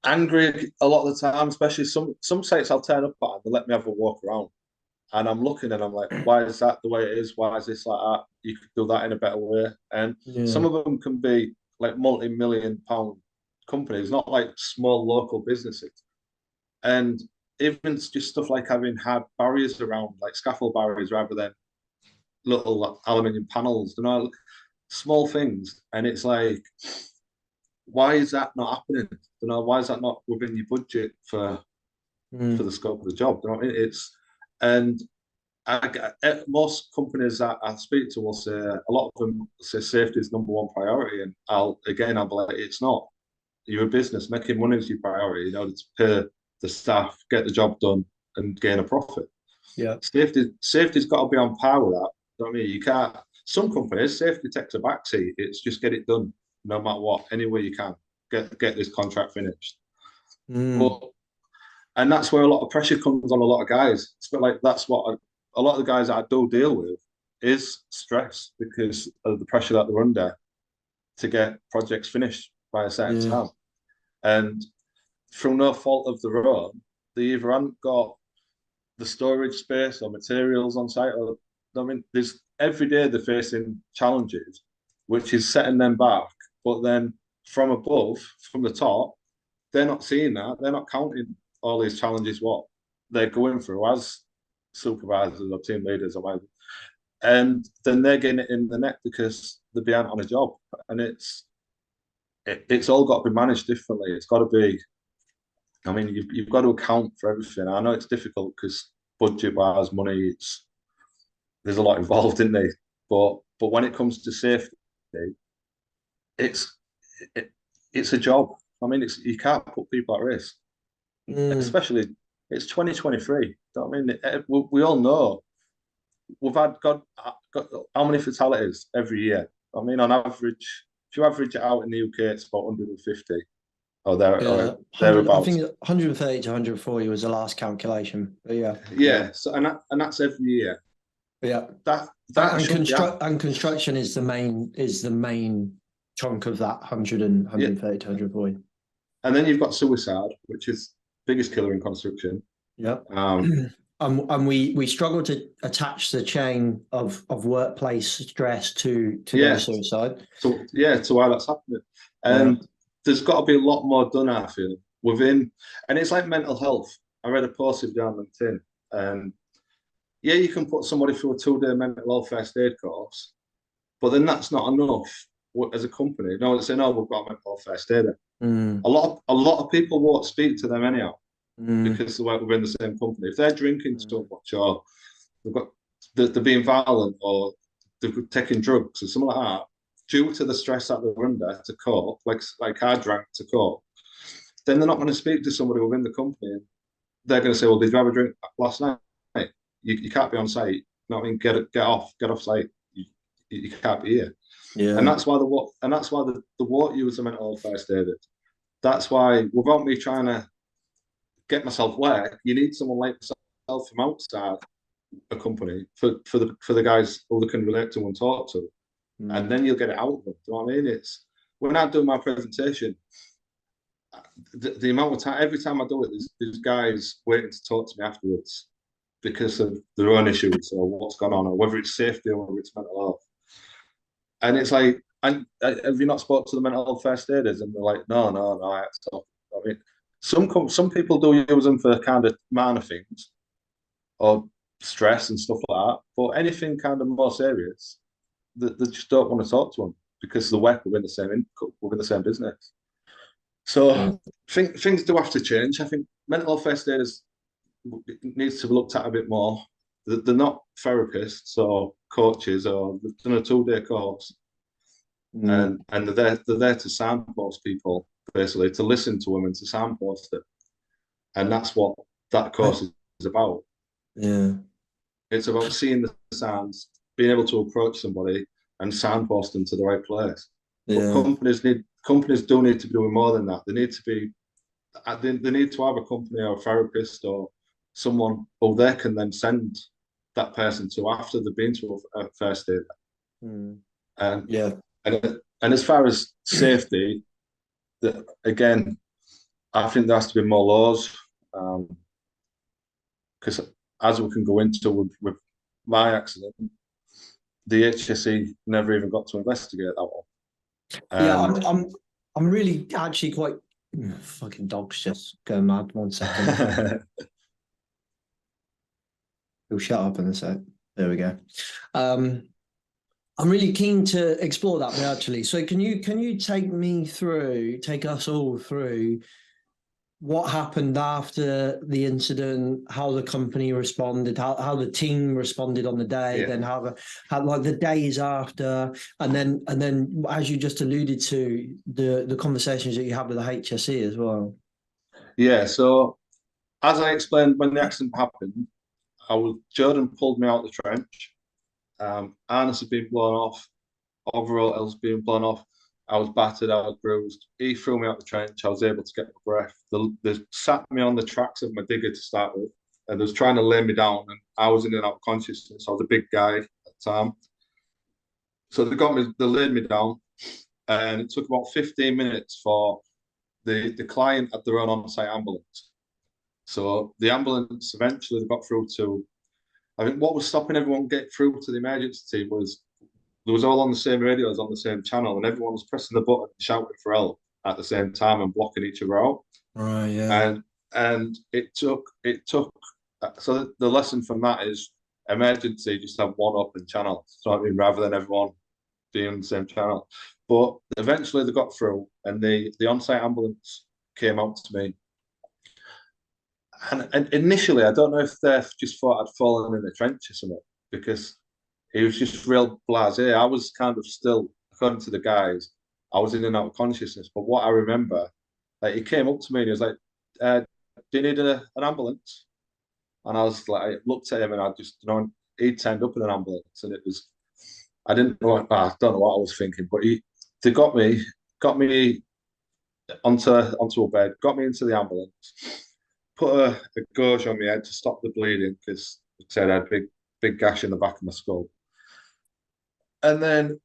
angry a lot of the time, especially some sites I'll turn up at and they let me have a walk around. And I'm looking and I'm like, why is that the way it is? Why is this like that? You could do that in a better way. And some Yeah. of them can be like multi-million pound companies, not like small local businesses. And even just stuff like having hard barriers around, like scaffold barriers rather than little like, aluminium panels, small things. And it's like, why is that not happening? Why is that not within your budget for the Mm. scope of the job? It's and most companies that I speak to will say a lot of them say safety is number one priority, and I'll be like, it's not. You're a business, making money is your priority in order to pay the staff, get the job done, and gain a profit. Yeah. Safety's got to be on par with that. You know what I mean? You can't. Some companies safety takes a backseat. It's just get it done, no matter what, any way you can. Get this contract finished. Mm. But and that's where a lot of pressure comes on a lot of guys. It's like that's what a lot of the guys that I do deal with is stress because of the pressure that they're under to get projects finished by a certain Yeah. time. And through no fault of their own, they either haven't got the storage space or materials on site, or I mean, there's every day they're facing challenges, which is setting them back. But then from above, from the top, they're not seeing that. They're not counting all these challenges, what they're going through as supervisors or team leaders or whatever. And then they're getting it in the neck because they're behind on a job. And it's all got to be managed differently. It's got to be, I mean, you've got to account for everything. I know it's difficult because budget wise, money, there's a lot involved in there. But when it comes to safety, it's it's a job. I mean, you can't put people at risk, especially it's 2023. You know what I mean? We all know we've had got how many fatalities every year. I mean, on average, if you average it out in the UK, it's about 150 or I thereabouts. think 130 to 140 was the last calculation. But yeah. So and that's every year. Yeah. That and construction is the main chunk of that 130 to 140. And then you've got suicide, which is biggest killer in construction. Yeah. And we struggle to attach the chain of workplace stress to suicide. So to why that's happening. And there's got to be a lot more done, I feel, within, and it's like mental health. I read a post of you on LinkedIn, and you can put somebody through a 2-day mental health first aid course, but then that's not enough as a company. No, they say, no, we've got a mental health first aider. A lot of people won't speak to them anyhow because they work within the same company. If they're drinking too much, or they're being violent, or they're taking drugs or something like that, due to the stress that they're under to cope, like I drank to cope, then they're not going to speak to somebody within the company. They're going to say, well, did you have a drink last night? You can't be on site. You know what I mean? Get off site. You can't be here. Yeah. And that's why the water use a mental health first aid. That's why, without me trying to get myself wet, you need someone like myself from outside a company for the guys who they can relate to and talk to. And then you'll get it out of them. Do you know what I mean? It's when I do my presentation, the amount of time, every time I do it, there's guys waiting to talk to me afterwards because of their own issues or what's gone on, or whether it's safety or whether it's mental health. And it's like, have you not spoke to the mental health first aiders? And they're like, no, I have to talk. I mean, some people do use them for kind of minor things or stress and stuff like that. But anything kind of more serious, they just don't want to talk to them because they work within the same business. So things do have to change. I think mental health first aiders needs to be looked at a bit more. They're not therapists or coaches, or they've done a 2-day course, and they're there to signpost people, basically to listen to them and to signpost it, and that's what that course is about. Yeah, it's about seeing the signs, being able to approach somebody and signpost them to the right place. But companies do need to be doing more than that. They need to have a company or a therapist or someone who they can then send that person to after they've been to a first aid. And as far as safety, again, I think there has to be more laws, because as we can go into with my accident, the HSE never even got to investigate that one. I'm really actually quite fucking dogs just going mad. 1 second. He'll shut up in a sec. There we go. I'm really keen to explore that bit actually. So can you take us all through what happened after the incident, how the company responded, how the team responded on the day, then how like the days after, and then as you just alluded to, the conversations that you have with the HSE as well. Yeah. So as I explained, when the accident happened, Jordan pulled me out of the trench. Harness had been blown off, overall else being blown off. I was battered, I was bruised. He threw me out the trench. I was able to get my breath. They sat me on the tracks of my digger to start with, and they was trying to lay me down, and I was in and out of consciousness. I was a big guy at the time. So they laid me down, and it took about 15 minutes for the client had their own on-site ambulance. So the ambulance eventually got through to, I think what was stopping everyone getting through to the emergency team was they was all on the same radios on the same channel, and everyone was pressing the button and shouting for help at the same time and blocking each other out. Right, yeah. And it took so the lesson from that is emergency, just have one open channel. So I mean, rather than everyone being on the same channel. But eventually they got through, and the on-site ambulance came out to me. And initially, I don't know if they just thought I'd fallen in the trench or something, because he was just real blasé. I was kind of still, according to the guys, I was in and out of consciousness. But what I remember, like, he came up to me and he was like, "Do you need an ambulance?" And I was like, I looked at him and I just, he turned up in an ambulance, and it was, I didn't know, I don't know what I was thinking, but they got me onto a bed, got me into the ambulance, put a gauge on my head to stop the bleeding because it said I had a big gash in the back of my skull. And then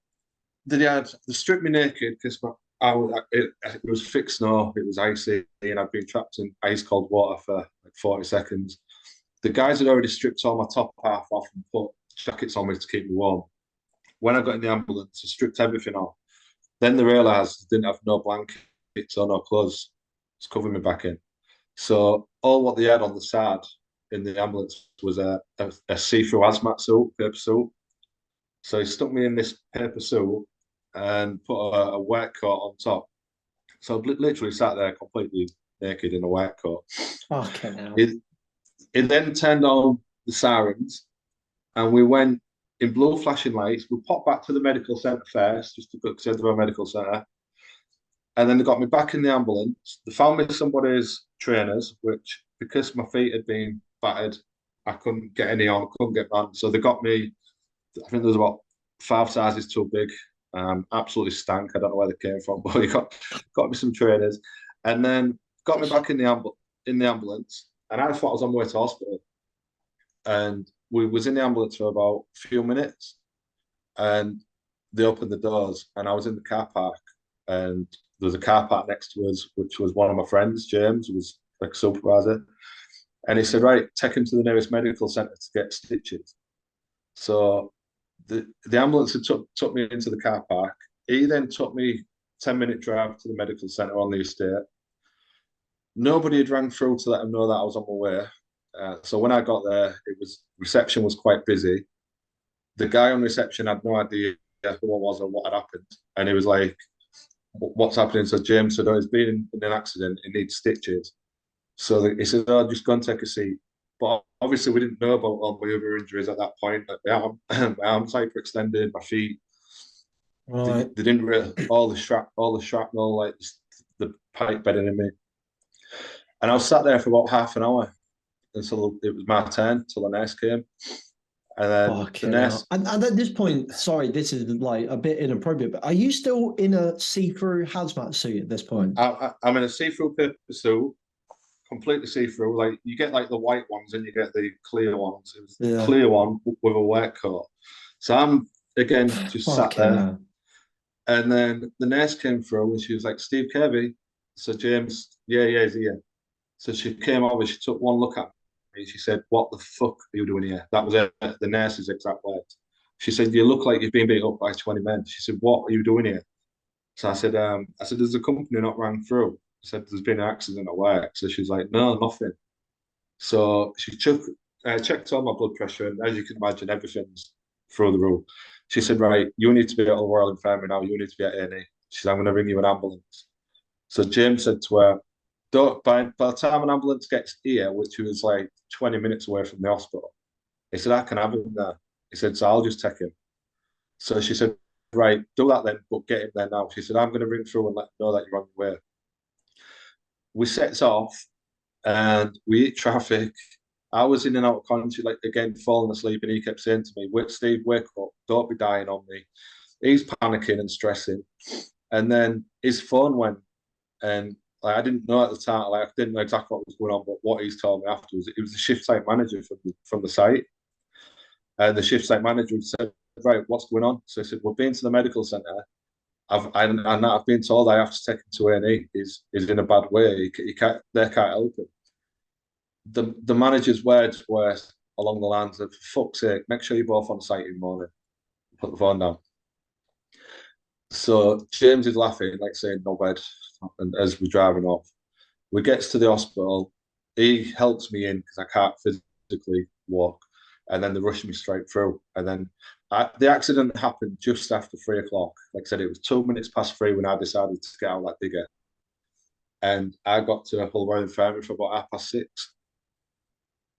they stripped me naked because it was thick snow, it was icy, and I'd been trapped in ice cold water for like 40 seconds. The guys had already stripped all my top half off and put jackets on me to keep me warm. When I got in the ambulance, they stripped everything off. Then they realised they didn't have no blankets or no clothes to cover me back in. So all what they had on the side in the ambulance was a see-through hazmat suit, paper suit. So he stuck me in this paper suit and put a wet coat on top. So I literally sat there completely naked in a wet coat. Okay, now. It then turned on the sirens, and we went in blue flashing lights. We popped back to the medical centre first, just to go to the medical centre. And then they got me back in the ambulance. They found me somebody's trainers, which, because my feet had been battered, I couldn't get any on, couldn't get on. So they got me, I think there was about 5 sizes too big. Absolutely stank. I don't know where they came from, but he got me some trainers, and then got me back in the ambulance. And I thought I was on my way to hospital. And we was in the ambulance for about a few minutes, and they opened the doors, and I was in the car park, and there was a car park next to us, which was one of my friends, James, who was like a supervisor. And he said, "Right, take him to the nearest medical centre to get stitches." So the ambulance had took me into the car park. He then took me 10-minute drive to the medical centre on the estate. Nobody had rang through to let him know that I was on my way. So when I got there, reception was quite busy. The guy on reception had no idea who I was or what had happened. And he was like, "What's happening?" So James said, "Oh, he's been in an accident. He needs stitches." So he said, "Oh, just go and take a seat." But obviously we didn't know about all my other injuries at that point. Like my arms hyperextended, my feet. Right. They didn't really, all the shrapnel, like the pipe bedding in me. And I was sat there for about half an hour until it was my turn, till the nurse came. And then the nurse. And at this point, sorry, this is like a bit inappropriate, but are you still in a see-through hazmat suit at this point? I'm in a see-through paper suit, completely see-through. Like, you get like the white ones and you get the clear ones. It was the clear one with a wet coat. So I'm again just sat there. And then the nurse came through and she was like, "Steve Kirby." So James, yeah, he's here. So she came over, she took one look at me, and she said, "What the fuck are you doing here?" That was the nurse's exact words. She said, "You look like you've been beat up by 20 men." She said, "What are you doing here?" So I said, "There's a company not rang through." I said, "There's been an accident at work." So she's like, "No, nothing." So she checked all my blood pressure, and as you can imagine, everything's through the roof. She said, "Right, you need to be at the Royal Infirmary now. You need to be at A&E." She said, "I'm going to ring you an ambulance." So James said to her, by the time an ambulance gets here, which was like 20 minutes away from the hospital, he said, "I can have him there." He said, "So I'll just take him." So she said, "Right, do that then, but get him there now." She said, "I'm going to ring through and let him know that you're on your way." We sets off and we hit traffic. I was in and out of conscious, like again, falling asleep, and he kept saying to me, "Steve, wake up, don't be dying on me." He's panicking and stressing. And then his phone went, and like, I didn't know at the time, like I didn't know exactly what was going on, but what he's told me afterwards, it was the shift site manager from the site. And the shift site manager said, "Right, what's going on?" So he said, "We've been to the medical centre. I've been told I have to take him to A&E. He's in a bad way. He can't. They can't help him. The manager's words were along the lines of, "For fuck's sake, make sure you're both on site in the morning." Put the phone down. So James is laughing, like saying no bed, and as we're driving off, we gets to the hospital. He helps me in because I can't physically walk, and then they rush me straight through. And then the accident happened just after 3 o'clock. Like I said, it was 2 minutes past 3 when I decided to get out of that digger, and I got to Hull Infirmary for about 6:30.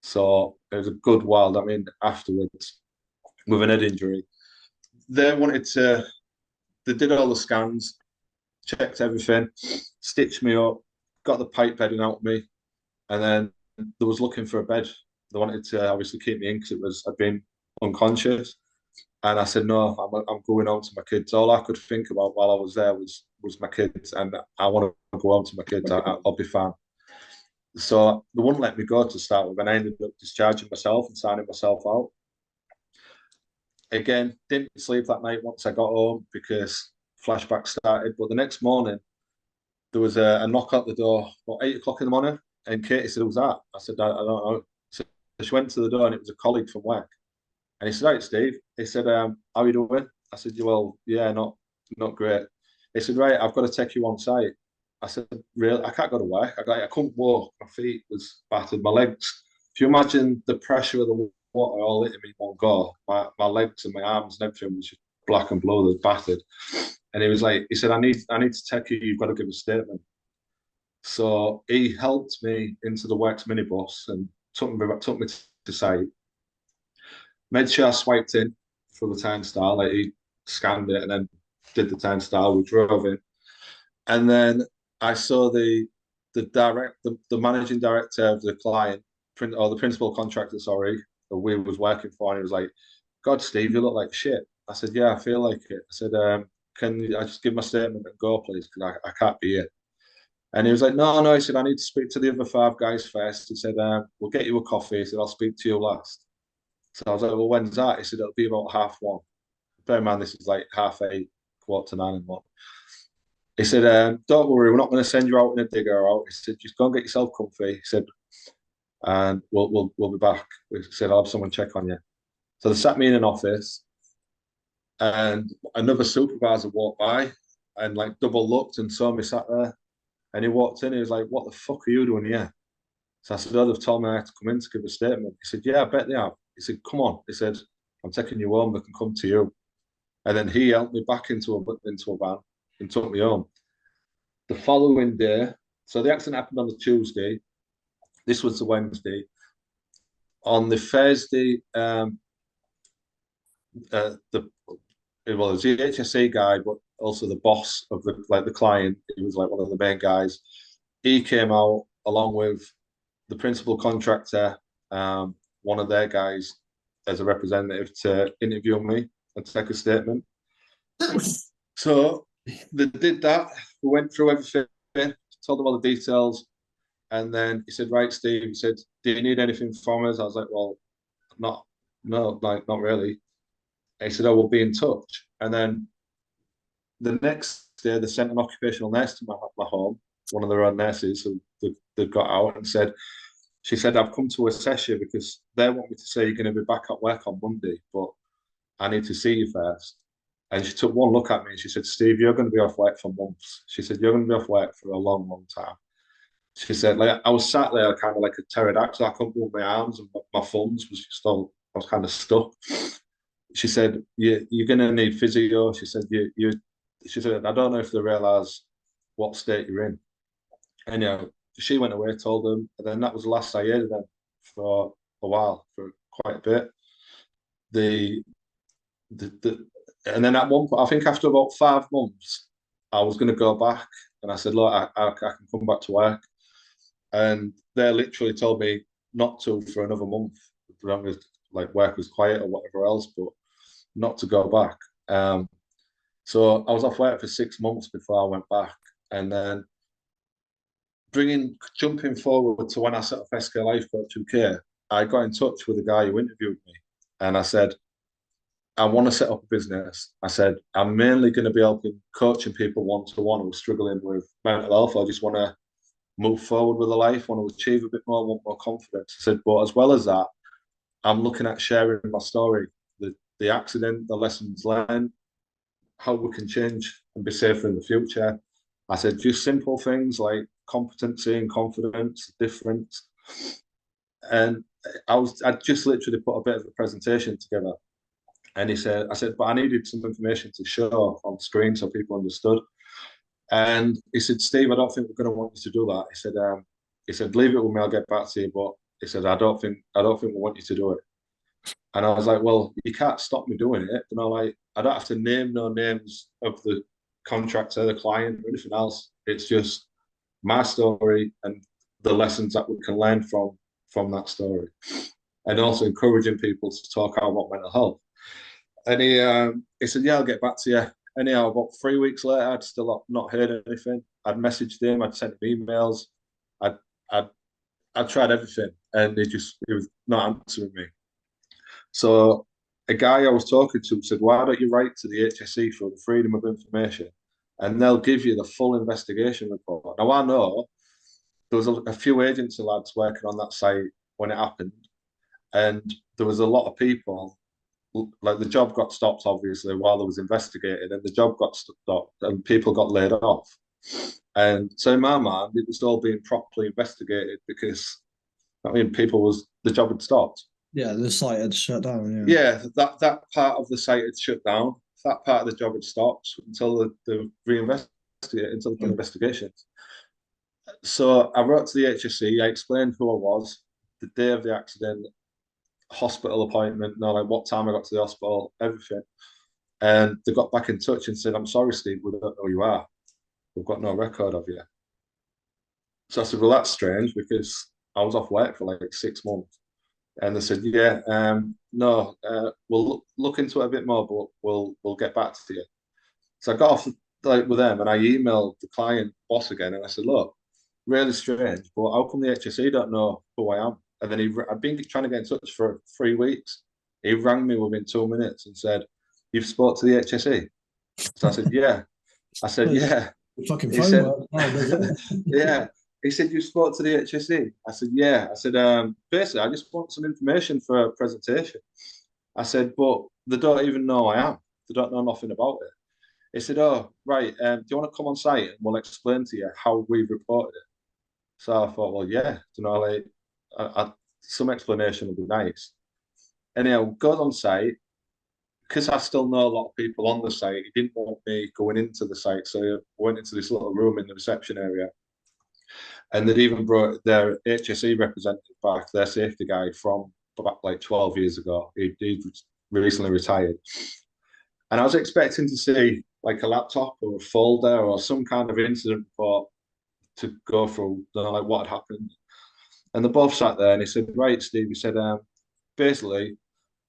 So it was a good while. I mean, afterwards, with an head injury, they wanted to. They did all the scans, checked everything, stitched me up, got the pipe bedding out of me, and then they was looking for a bed. They wanted to obviously keep me in because I'd been unconscious, and I said no, I'm going home to my kids. All I could think about while I was there was my kids, and I want to go home to my kids. I'll be fine. So they wouldn't let me go to start with, and I ended up discharging myself and signing myself out. Again, didn't sleep that night once I got home because flashbacks started. But the next morning, there was a knock at the door about 8 o'clock in the morning, and Katie said, "Who's that?" I said, "I don't know." So she went to the door, and it was a colleague from work. And he said, "Right, Steve." He said, "How are you doing?" I said, "Well, yeah, not great." He said, "Right, I've got to take you on site." I said, "Really? I can't go to work. I couldn't walk. My feet was battered. My legs. If you imagine the pressure of the water all hitting me in one go, my legs and my arms and everything was just black and blue, was battered." And he was like, he said, I need to take you. You've got to give a statement." So he helped me into the works minibus and took me to site. Made sure I swiped in for the turnstile. Like he scanned it and then did the turnstile. We drove in, and then I saw the managing director of the client, or the principal contractor, sorry, that we was working for, and he was like, "God, Steve, you look like shit." I said, "Yeah, I feel like it." I said, "Can I just give my statement and go, please? Because I can't be here." And he was like, "No, no." He said, "I need to speak to the other 5 guys first." He said, "We'll get you a coffee." He said, "I'll speak to you last." So I was like, "Well, when's that?" He said, "It'll be about 1:30." Bear in mind, this is like 8:30, 8:45 and what. He said, "Don't worry, we're not going to send you out in a digger out." He said, "Just go and get yourself comfy." He said, "And we'll be back." He said, "I'll have someone check on you." So they sat me in an office, and another supervisor walked by and like double looked and saw me sat there. And he walked in. He was like, "What the fuck are you doing here?" So I said, "Oh, they've told me I have to come in to give a statement." He said, "Yeah, I bet they have." He said, "Come on." He said, "I'm taking you home. They can come to you." And then he helped me back into a van and took me home. The following day, so the accident happened on the Tuesday. This was the Wednesday. On the Thursday, the it was the HSE guy, but also the boss of the client. He was like one of the main guys. He came out along with the principal contractor, one of their guys, as a representative to interview me and take a statement. So they did that. We went through everything, told them all the details, and then he said, "Right, Steve." He said, "Do you need anything from us?" I was like, "Well, not, no, like not really." And he said, "Oh, we'll be in touch." And then the next day, they sent an occupational nurse to my home, one of their own nurses who they got out and said, she said, "I've come to assess you because they want me to say you're going to be back at work on Monday, but I need to see you first." And she took one look at me and she said, "Steve, you're going to be off work for months." She said, "You're going to be off work for a long, long time." She said, like, I was sat there kind of like a pterodactyl. I couldn't move my arms and my thumbs was still, I was kind of stuck. She said, "You're going to need physio." She said, she said, "I don't know if they realise what state you're in." And she went away, told them, and then that was the last I heard of them for a while, for quite a bit. And then at one point, I think after about 5 months, I was going to go back, and I said, "Look, I can come back to work." And they literally told me not to for another month, as long as like work was quiet or whatever else, but not to go back. So I was off work for 6 months before I went back, and then jumping forward to when I set up SkLifeCoachUK, I got in touch with the guy who interviewed me, and I said, I want to set up a business. I said, I'm mainly going to be helping coaching people one-to-one who are struggling with mental health. I just want to move forward with a life, want to achieve a bit more, want more confidence. I said, but as well as that, I'm looking at sharing my story, the accident, the lessons learned, how we can change and be safer in the future. I said, just simple things like competency and confidence, difference. And I just literally put a bit of a presentation together. And I said, but I needed some information to show on screen so people understood. And he said, Steve, I don't think we're going to want you to do that. He said, leave it with me, I'll get back to you. But he said, I don't think we want you to do it. And I was like, well, you can't stop me doing it. You know, like I don't have to name no names of the contractor, the client, or anything else. It's just my story and the lessons that we can learn from that story, and also encouraging people to talk out about mental health. And he said, yeah, I'll get back to you. Anyhow, about 3 weeks later, I'd still not heard anything. I'd messaged him, I'd sent him emails, I'd I'd, I'd tried everything, and he was not answering me. So a guy I was talking to said, why don't you write to the HSE for the freedom of information, and they'll give you the full investigation report. Now I know there was a few agency lads working on that site when it happened, and there was a lot of people. Like the job got stopped, obviously, while there was investigating, and the job got stopped, and people got laid off. And so in my mind, it was all being properly investigated because, I mean, the job had stopped. Yeah, the site had shut down. Yeah, that part of the site had shut down. That part of the job had stopped until the reinvestigate until the investigations. So I wrote to the HSE. I explained who I was, the day of the accident, hospital appointment, like what time I got to the hospital, everything. And they got back in touch and said, I'm sorry, Steve, we don't know who you are. We've got no record of you. So I said, well, that's strange because I was off work for like 6 months. And they said, yeah, no, we'll look into it a bit more, but we'll get back to you. So I got off with them and I emailed the client boss again and I said, look, really strange, but how come the HSE don't know who I am? And then I've been trying to get in touch for 3 weeks. He rang me within 2 minutes and said, you've spoke to the HSE? So I said, yeah. I said, yeah. Fucking He phone said, work. Oh, yeah. He said, you spoke to the HSE? I said, yeah. I said, basically, I just want some information for a presentation. I said, but they don't even know I am. They don't know nothing about it. He said, oh, right. Do you want to come on site and we'll explain to you how we reported it? So I thought, well, yeah, like, some explanation would be nice. Anyhow, goes on site. Because I still know a lot of people on the site, he didn't want me going into the site. So I went into this little room in the reception area. And they'd even brought their HSE representative back, their safety guy from about like 12 years ago. He'd recently retired. And I was expecting to see like a laptop or a folder or some kind of incident report to go through, like what had happened. And they both sat there and he said, right, Steve, he said, basically,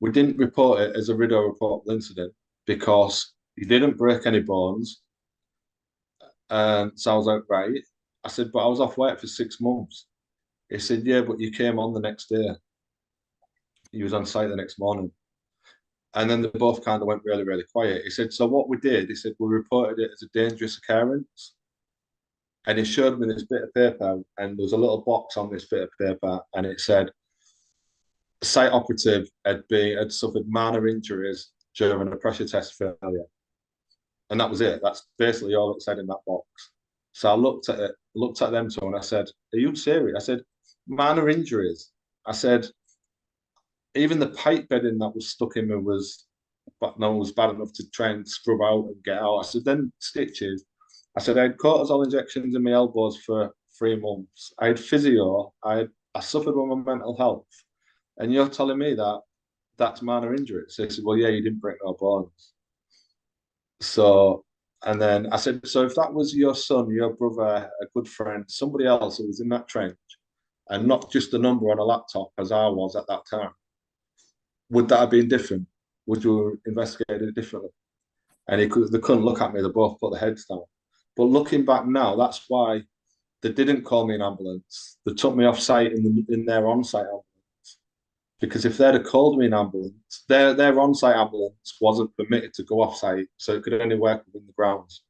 we didn't report it as a RIDO reportable incident because you didn't break any bones. And so I was like, right. I said, but I was off work for 6 months. He said, yeah, but you came on the next day. He was on site the next morning. And then they both kind of went really, really quiet. He said, so what we did, he said, we reported it as a dangerous occurrence. And he showed me this bit of paper, and there was a little box on this bit of paper, and it said, site operative had suffered minor injuries during a pressure test failure. And that was it. That's basically all it said in that box. So I looked at them two and I said, are you serious? I said, minor injuries. I said, even the pipe bedding that was stuck in me was bad enough to try and scrub out and get out. I said, then stitches. I said, I had cortisol injections in my elbows for 3 months. I had physio. I suffered with my mental health. And you're telling me that that's minor injuries. So he said, well, yeah, you didn't break no bones. So, and then I said, so if that was your son, your brother, a good friend, somebody else who was in that trench, and not just a number on a laptop as I was at that time, would that have been different? Would you investigate it differently? And they couldn't look at me. They both put their heads down. But looking back now, that's why they didn't call me an ambulance. They took me off site in their on-site ambulance. because if they'd have called me an ambulance, their on-site ambulance wasn't permitted to go off-site, so it could only work within the grounds.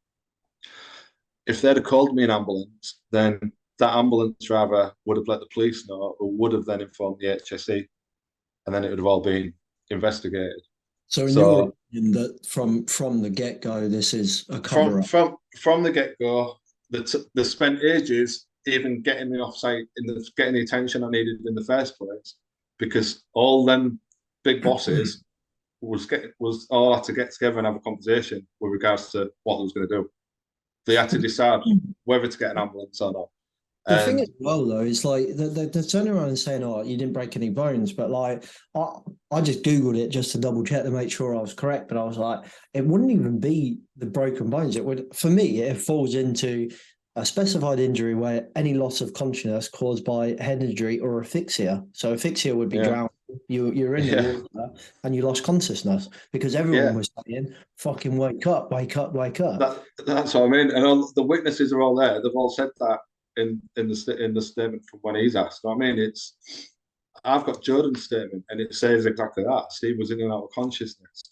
If they'd have called me an ambulance, then that ambulance driver would have let the police know, or would have then informed the HSE, and then it would have all been investigated. So in your So opinion, that from the get-go, this is a from cover-up? from the get-go, they spent ages even getting me off-site, getting the attention I needed in the first place, because all them big bosses was all had to get together and have a conversation with regards to what they was going to do. They had to decide whether to get an ambulance or not. The thing as well, though, is like they're turning around and saying, "Oh, you didn't break any bones," but like I just googled it just to double check to make sure I was correct. But I was like, it wouldn't even be the broken bones. It would, for me, it falls into a specified injury where any loss of consciousness caused by head injury or asphyxia. So asphyxia would be drowning. You're in the water and you lost consciousness, because everyone was saying, "Fucking wake up, wake up, wake up." That's what I mean. And all the witnesses are all there. They've all said that in the statement from when he's asked. I mean, I've got Jordan's statement, and it says exactly that. Steve was in and out of consciousness,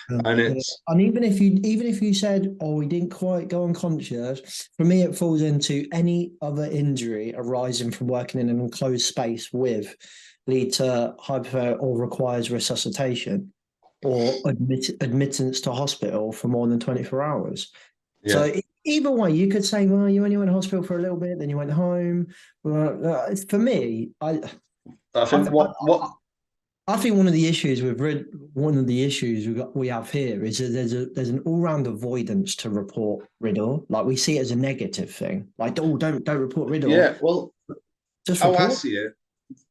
and and even if you said, "Oh, we didn't quite go unconscious," for me, it falls into any other injury arising from working in an enclosed space with lead to hypothermia or requires resuscitation or admittance to hospital for more than 24 hours. Yeah. So either way, you could say, well, you only went to hospital for a little bit, then you went home. Well, for me, I think one of the issues we have here is that there's an all-round avoidance to report riddle. Like, we see it as a negative thing. Like, oh, don't report riddle. Yeah, well, just how report. I see it,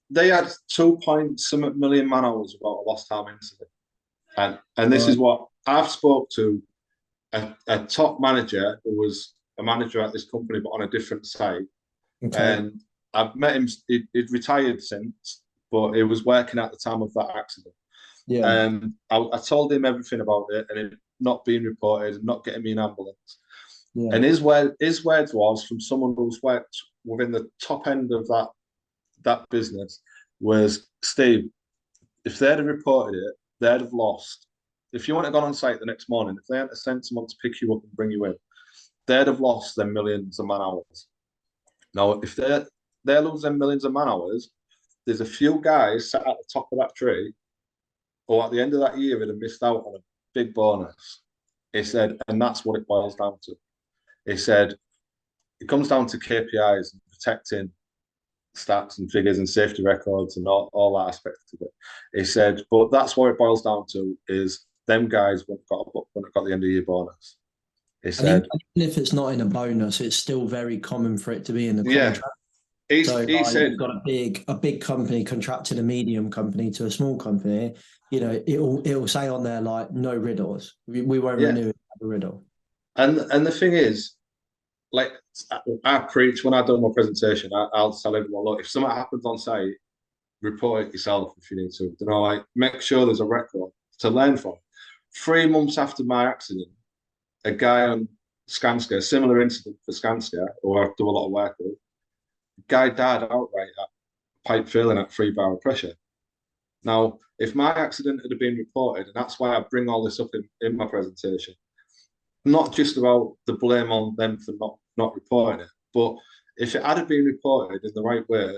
they had 2.some million man hours about a lost time incident, and this is what I've spoke to a top manager who was a manager at this company but on a different site, and I've met him. He'd retired since, but he was working at the time of that accident. I told him everything about it and it not being reported and not getting me an ambulance. And his words was, from someone who's worked within the top end of that business, was, Steve, if they'd have reported it, they'd have lost. If you wouldn't have gone on site the next morning, if they hadn't sent someone to pick you up and bring you in, they'd have lost them millions of man hours. Now, if they lose them millions of man hours, there's a few guys sat at the top of that tree, or at the end of that year, would have missed out on a big bonus. He said, and that's what it boils down to. He said, it comes down to KPIs and protecting stats and figures and safety records and all that aspect of it. He said, but that's what it boils down to, is them guys wouldn't have got the end of year bonus. He said, even if it's not in a bonus, it's still very common for it to be in the contract. He said, you've got a big company contracting a medium company to a small company, it'll say on there, like, no riddles. We won't renew a riddle. And the thing is, like, I preach when I do my presentation, I'll tell everyone, look, if something happens on site, report it yourself if you need to. Like, make sure there's a record to learn from. 3 months after my accident, a guy on Skanska, a similar incident for Skanska, who I do a lot of work with, guy died outright at pipe failing at 3 bar of pressure. Now, if my accident had been reported, and that's why I bring all this up in my presentation, not just about the blame on them for not reporting it, but if it had been reported in the right way,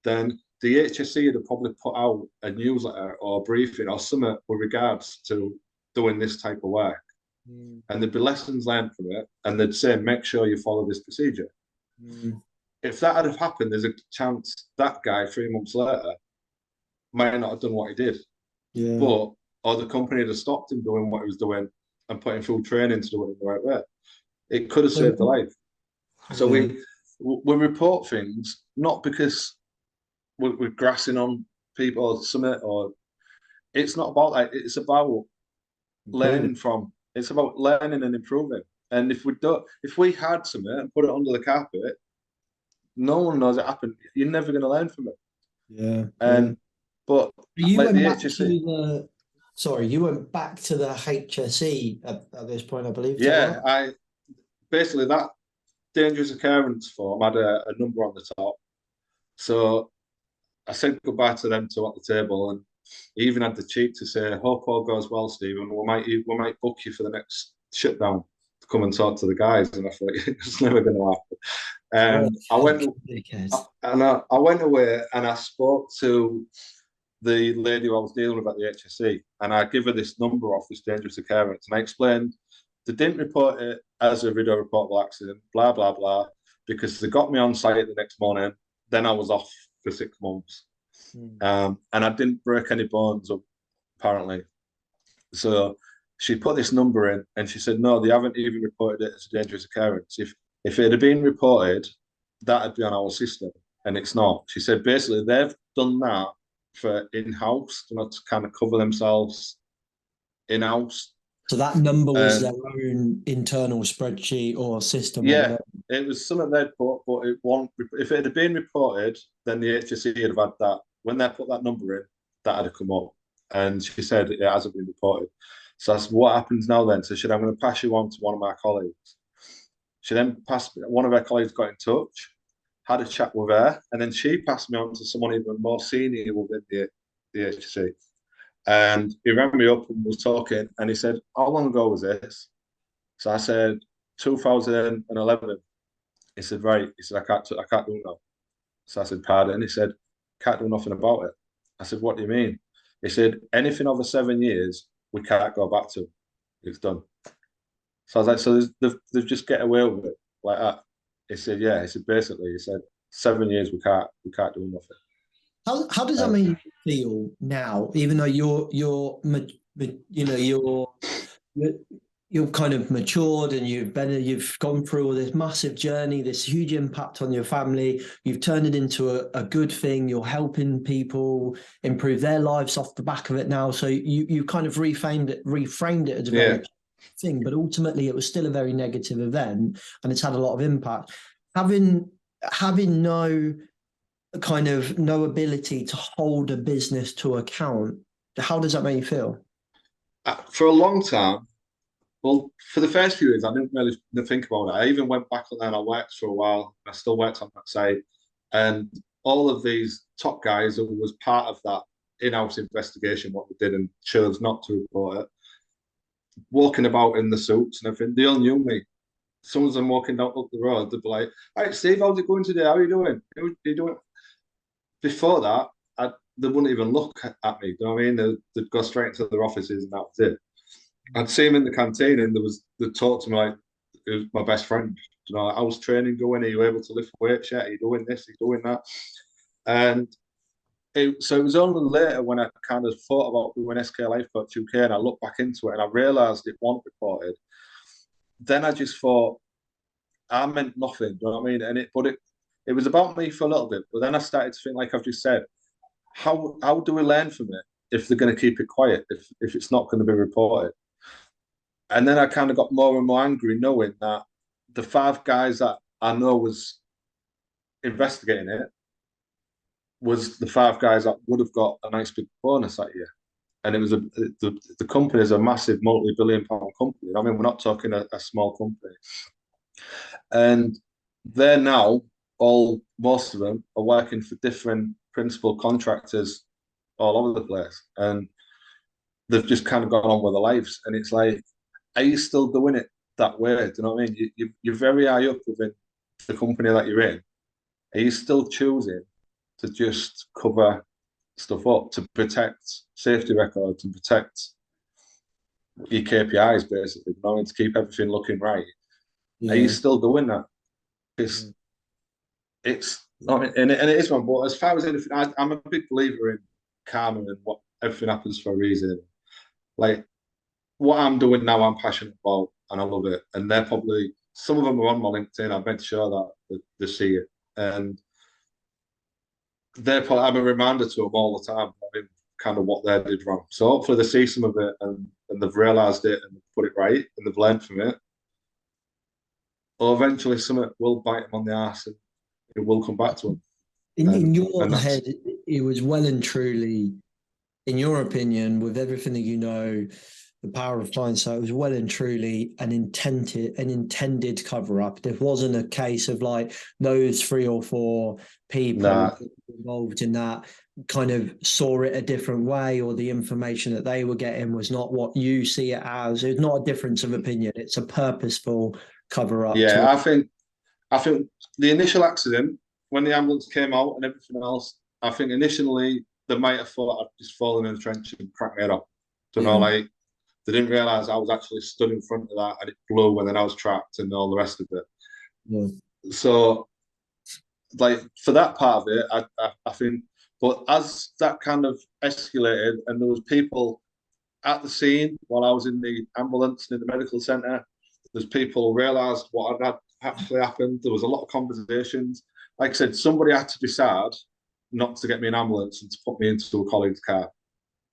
then the HSE would have probably put out a newsletter or a briefing or something with regards to doing this type of work. And there'd be lessons learned from it, and they'd say, make sure you follow this procedure. If that had happened, there's a chance that guy 3 months later might not have done what he did. Or the company would have stopped him doing what he was doing and put him through training to do it in the right way. It could have saved a life. So we report things not because we're grassing on people or something, or it's not about that. It's about learning from. It's about learning and improving. And if we had something and put it under the carpet, no one knows it happened. You're never going to learn from it. But you went back to the. Sorry, you went back to the HSE at this point, I believe. Yeah, basically that dangerous occurrence form had a number on the top. So I said goodbye to them two at the table, and he even had the cheek to say, "Hope all goes well, Stephen. We might book you for the next shutdown to come and talk to the guys." And I thought it's never going to happen. What And I went dickhead. I went away and I spoke to the lady who I was dealing with at the HSE, and I give her this number off this dangerous occurrence, and I explained they didn't report it as a video reportable accident, blah blah blah, because they got me on site the next morning. Then I was off for 6 months, and I didn't break any bones apparently. So she put this number in, and she said no, they haven't even reported it as a dangerous occurrence. If it had been reported, that'd be on our system, and it's not. She said basically they've done that for in-house, to kind of cover themselves in-house. So that number was their own internal spreadsheet or system? Yeah, or whatever. it was something they'd put, but it won't. If it had been reported, then the HSE would have had that. When they put that number in, that had come up. And she said it hasn't been reported. So that's what happens now then. So she said, I'm going to pass you on to one of my colleagues. She then passed, one of her colleagues got in touch, had a chat with her, and then she passed me on to someone even more senior within the HSE. And he rang me up and was talking, and he said, how long ago was this? So I said, 2011. He said, right. He said, I can't do it now. So I said, pardon. He said, can't do nothing about it. I said, what do you mean? He said, anything over 7 years, we can't go back to. It's done. So I was like, so they've just get away with it like that. He said, yeah. He said, basically, he said, 7 years, we can't do nothing. How does that make you feel now, even though you're kind of matured and you've gone through all this massive journey, this huge impact on your family, you've turned it into a good thing, you're helping people improve their lives off the back of it now. So you kind of reframed it as a very thing, but ultimately it was still a very negative event and it's had a lot of impact. Having no ability to hold a business to account, how does that make you feel? For a long time, well, for the first few years, I didn't really think about it. I even went back and then I worked for a while. I still worked on that site. And all of these top guys who was part of that in-house investigation, what we did, and chose not to report it, walking about in the suits and everything, they all knew me. Some of them walking down up the road, they'd be like, all right, Steve, how's it going today? How are you doing? How are you doing? Before that, they wouldn't even look at me. Do you know what I mean? They'd go straight into their offices and that was it. I'd see him in the canteen and they'd talk to me like it was my best friend. You know, how's training going? Are you able to lift weights yet? Are you doing this? Are you doing that? And so it was only later when I kind of thought about doing SkLifeCoachUK and I looked back into it and I realised it wasn't reported. Then I just thought I meant nothing. Do you know what I mean? And it was about me for a little bit, but then I started to think, like I've just said, how do we learn from it if they're going to keep it quiet, if it's not going to be reported? And then I kind of got more and more angry knowing that the 5 guys that I know was investigating it was the 5 guys that would have got a nice big bonus that year. And it was the company is a massive multi-billion-pound company. I mean, we're not talking a small company. And they're now most of them are working for different principal contractors all over the place. And they've just kind of gone on with their lives. And it's like, are you still doing it that way? Do you know what I mean? You're very high up within the company that you're in. Are you still choosing to just cover stuff up, to protect safety records and protect your KPIs, basically, you know, to keep everything looking right? Yeah. Are you still doing that? Because it's not, and it is one. But as far as anything, I'm a big believer in karma and what everything happens for a reason. Like what I'm doing now, I'm passionate about, and I love it. And they're probably some of them are on my LinkedIn. I've made sure that they see it, and they're probably, I'm a reminder to them all the time. I mean, kind of what they did wrong. So hopefully they see some of it and they've realised it and put it right and they've learned from it. Or eventually something will bite them on the arse and it will come back to them. In your head, it was well and truly, in your opinion, with everything that you know, the power of hindsight, it was well and truly an intended cover up. There wasn't a case of like those 3 or 4 people involved in that kind of saw it a different way, or the information that they were getting was not what you see it as. It's not a difference of opinion. It's a purposeful cover up. Yeah, I think the initial accident, when the ambulance came out and everything else, I think initially they might have thought I'd just fallen in the trench and cracked my head up. Don't know, like they didn't realise I was actually stood in front of that and it blew and then I was trapped and all the rest of it. Yeah. So, like for that part of it, I think. But as that kind of escalated and there was people at the scene while I was in the ambulance and in the medical centre, there's people who realised what had actually happened. There was a lot of conversations. Like I said, somebody had to decide not to get me an ambulance and to put me into a colleague's car.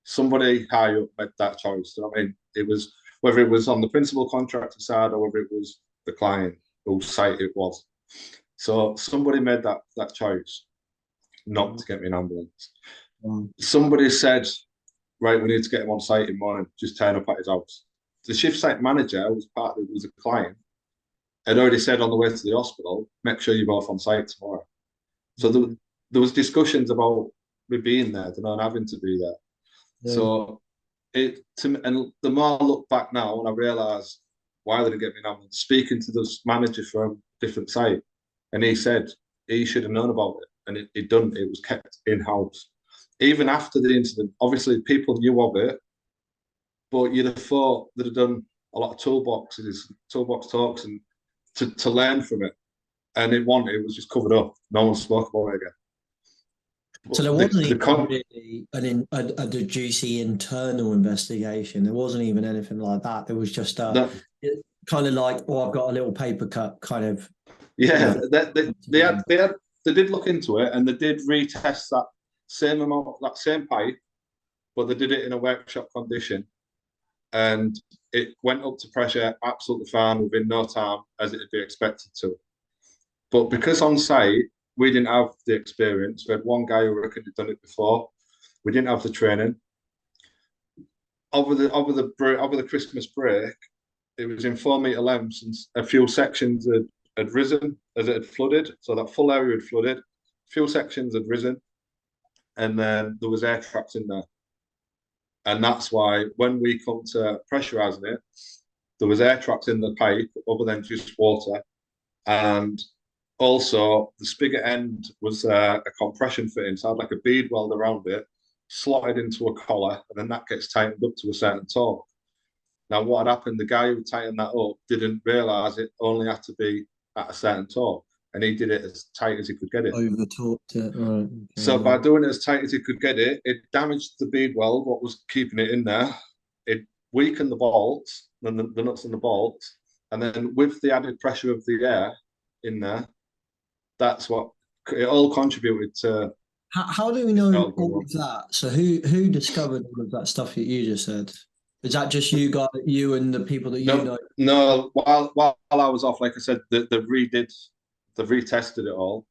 Somebody high up made that choice. You know what I mean? It was whether it was on the principal contractor side or whether it was the client whose site it was. So somebody made that choice not to get me an ambulance. Somebody said, right, we need to get him on site in the morning, just turn up at his house. The shift site manager was a client, had already said on the way to the hospital, make sure you're both on site tomorrow. So there was discussions about me being there, and having to be there. Yeah. So and the more I look back now and I realise why they didn't get me an ambulance, speaking to this manager from a different site, and he said he should have known about it. And it was kept in-house. Even after the incident, obviously people knew of it, but you'd have thought they'd have done a lot of toolbox talks and to learn from it. And it was just covered up. No one spoke about it again. But so there wasn't even really a juicy internal investigation. There wasn't even anything like that. There was just kind of like, oh, I've got a little paper cut kind of. Yeah, they did look into it and they did retest that same pipe, but they did it in a workshop condition and it went up to pressure absolutely fine within no time, as it'd be expected to. But because on site we didn't have the experience, we had one guy who reckoned he'd done it before. We didn't have the training. Over the Christmas break, it was in 4-meter lengths and a few sections had risen as it had flooded. So that full area had flooded. A few sections had risen. And then there was air traps in there. And that's why when we come to pressurising it, there was air traps in the pipe other than just water. And also the spigot end was a compression fitting. So I had like a bead weld around it, slotted into a collar, and then that gets tightened up to a certain torque. Now what had happened, the guy who tightened that up didn't realise it only had to be at a certain torque, and he did it as tight as he could get it. Over-torqued it, right. Okay. So by doing it as tight as he could get it, it damaged the bead weld, what was keeping it in there. It weakened the bolts, the nuts and the bolts, and then with the added pressure of the air in there, that's what it all contributed to. How do we know all of that? So who discovered all of that stuff that you just said? Is that just you and the people that you know? No, while I was off, like I said, they retested it all.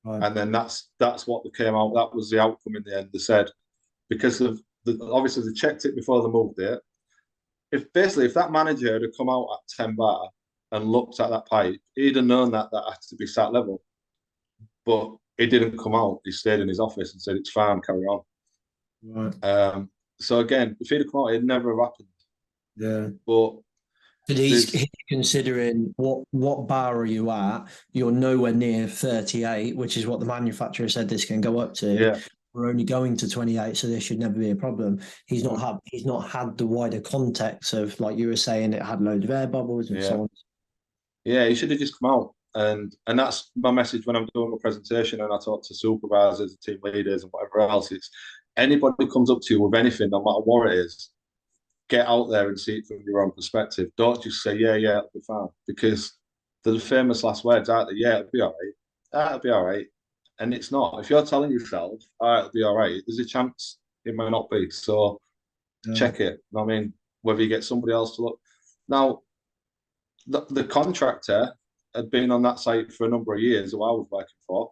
Right. And then that's what came out. That was the outcome in the end. They said, because of obviously they checked it before they moved it. If that manager had come out at 10 bar and looked at that pipe, he'd have known that had to be sat level. But he didn't come out. He stayed in his office and said, it's fine, carry on. Right. So again, if he'd have come out, it'd never have happened. Yeah. But he's considering what bar are you at? You're nowhere near 38, which is what the manufacturer said this can go up to. Yeah. We're only going to 28, so there should never be a problem. He's not had the wider context of, like you were saying, it had loads of air bubbles and so on. Yeah, he should have just come out. And that's my message when I'm doing my presentation and I talk to supervisors and team leaders and whatever else. It's anybody who comes up to you with anything, no matter what it is, get out there and see it from your own perspective. Don't just say, yeah, it'll be fine. Because the famous last words out there, yeah, it'll be all right. It'll be all right. And it's not. If you're telling yourself, it'll be all right, there's a chance it might not be. So check it. I mean, whether you get somebody else to look. Now, the contractor had been on that site for a number of years, who I was working for.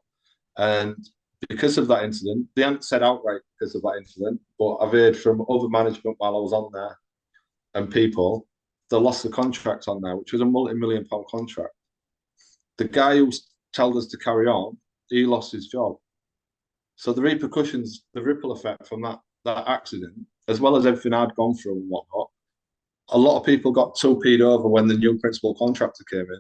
And because of that incident, they hadn't said outright because of that incident, but I've heard from other management while I was on there and people, they lost the contract on there, which was a multi-million-pound contract. The guy who told us to carry on, he lost his job. So the repercussions, the ripple effect from that accident, as well as everything I'd gone through and whatnot, a lot of people got 2P'd over when the new principal contractor came in.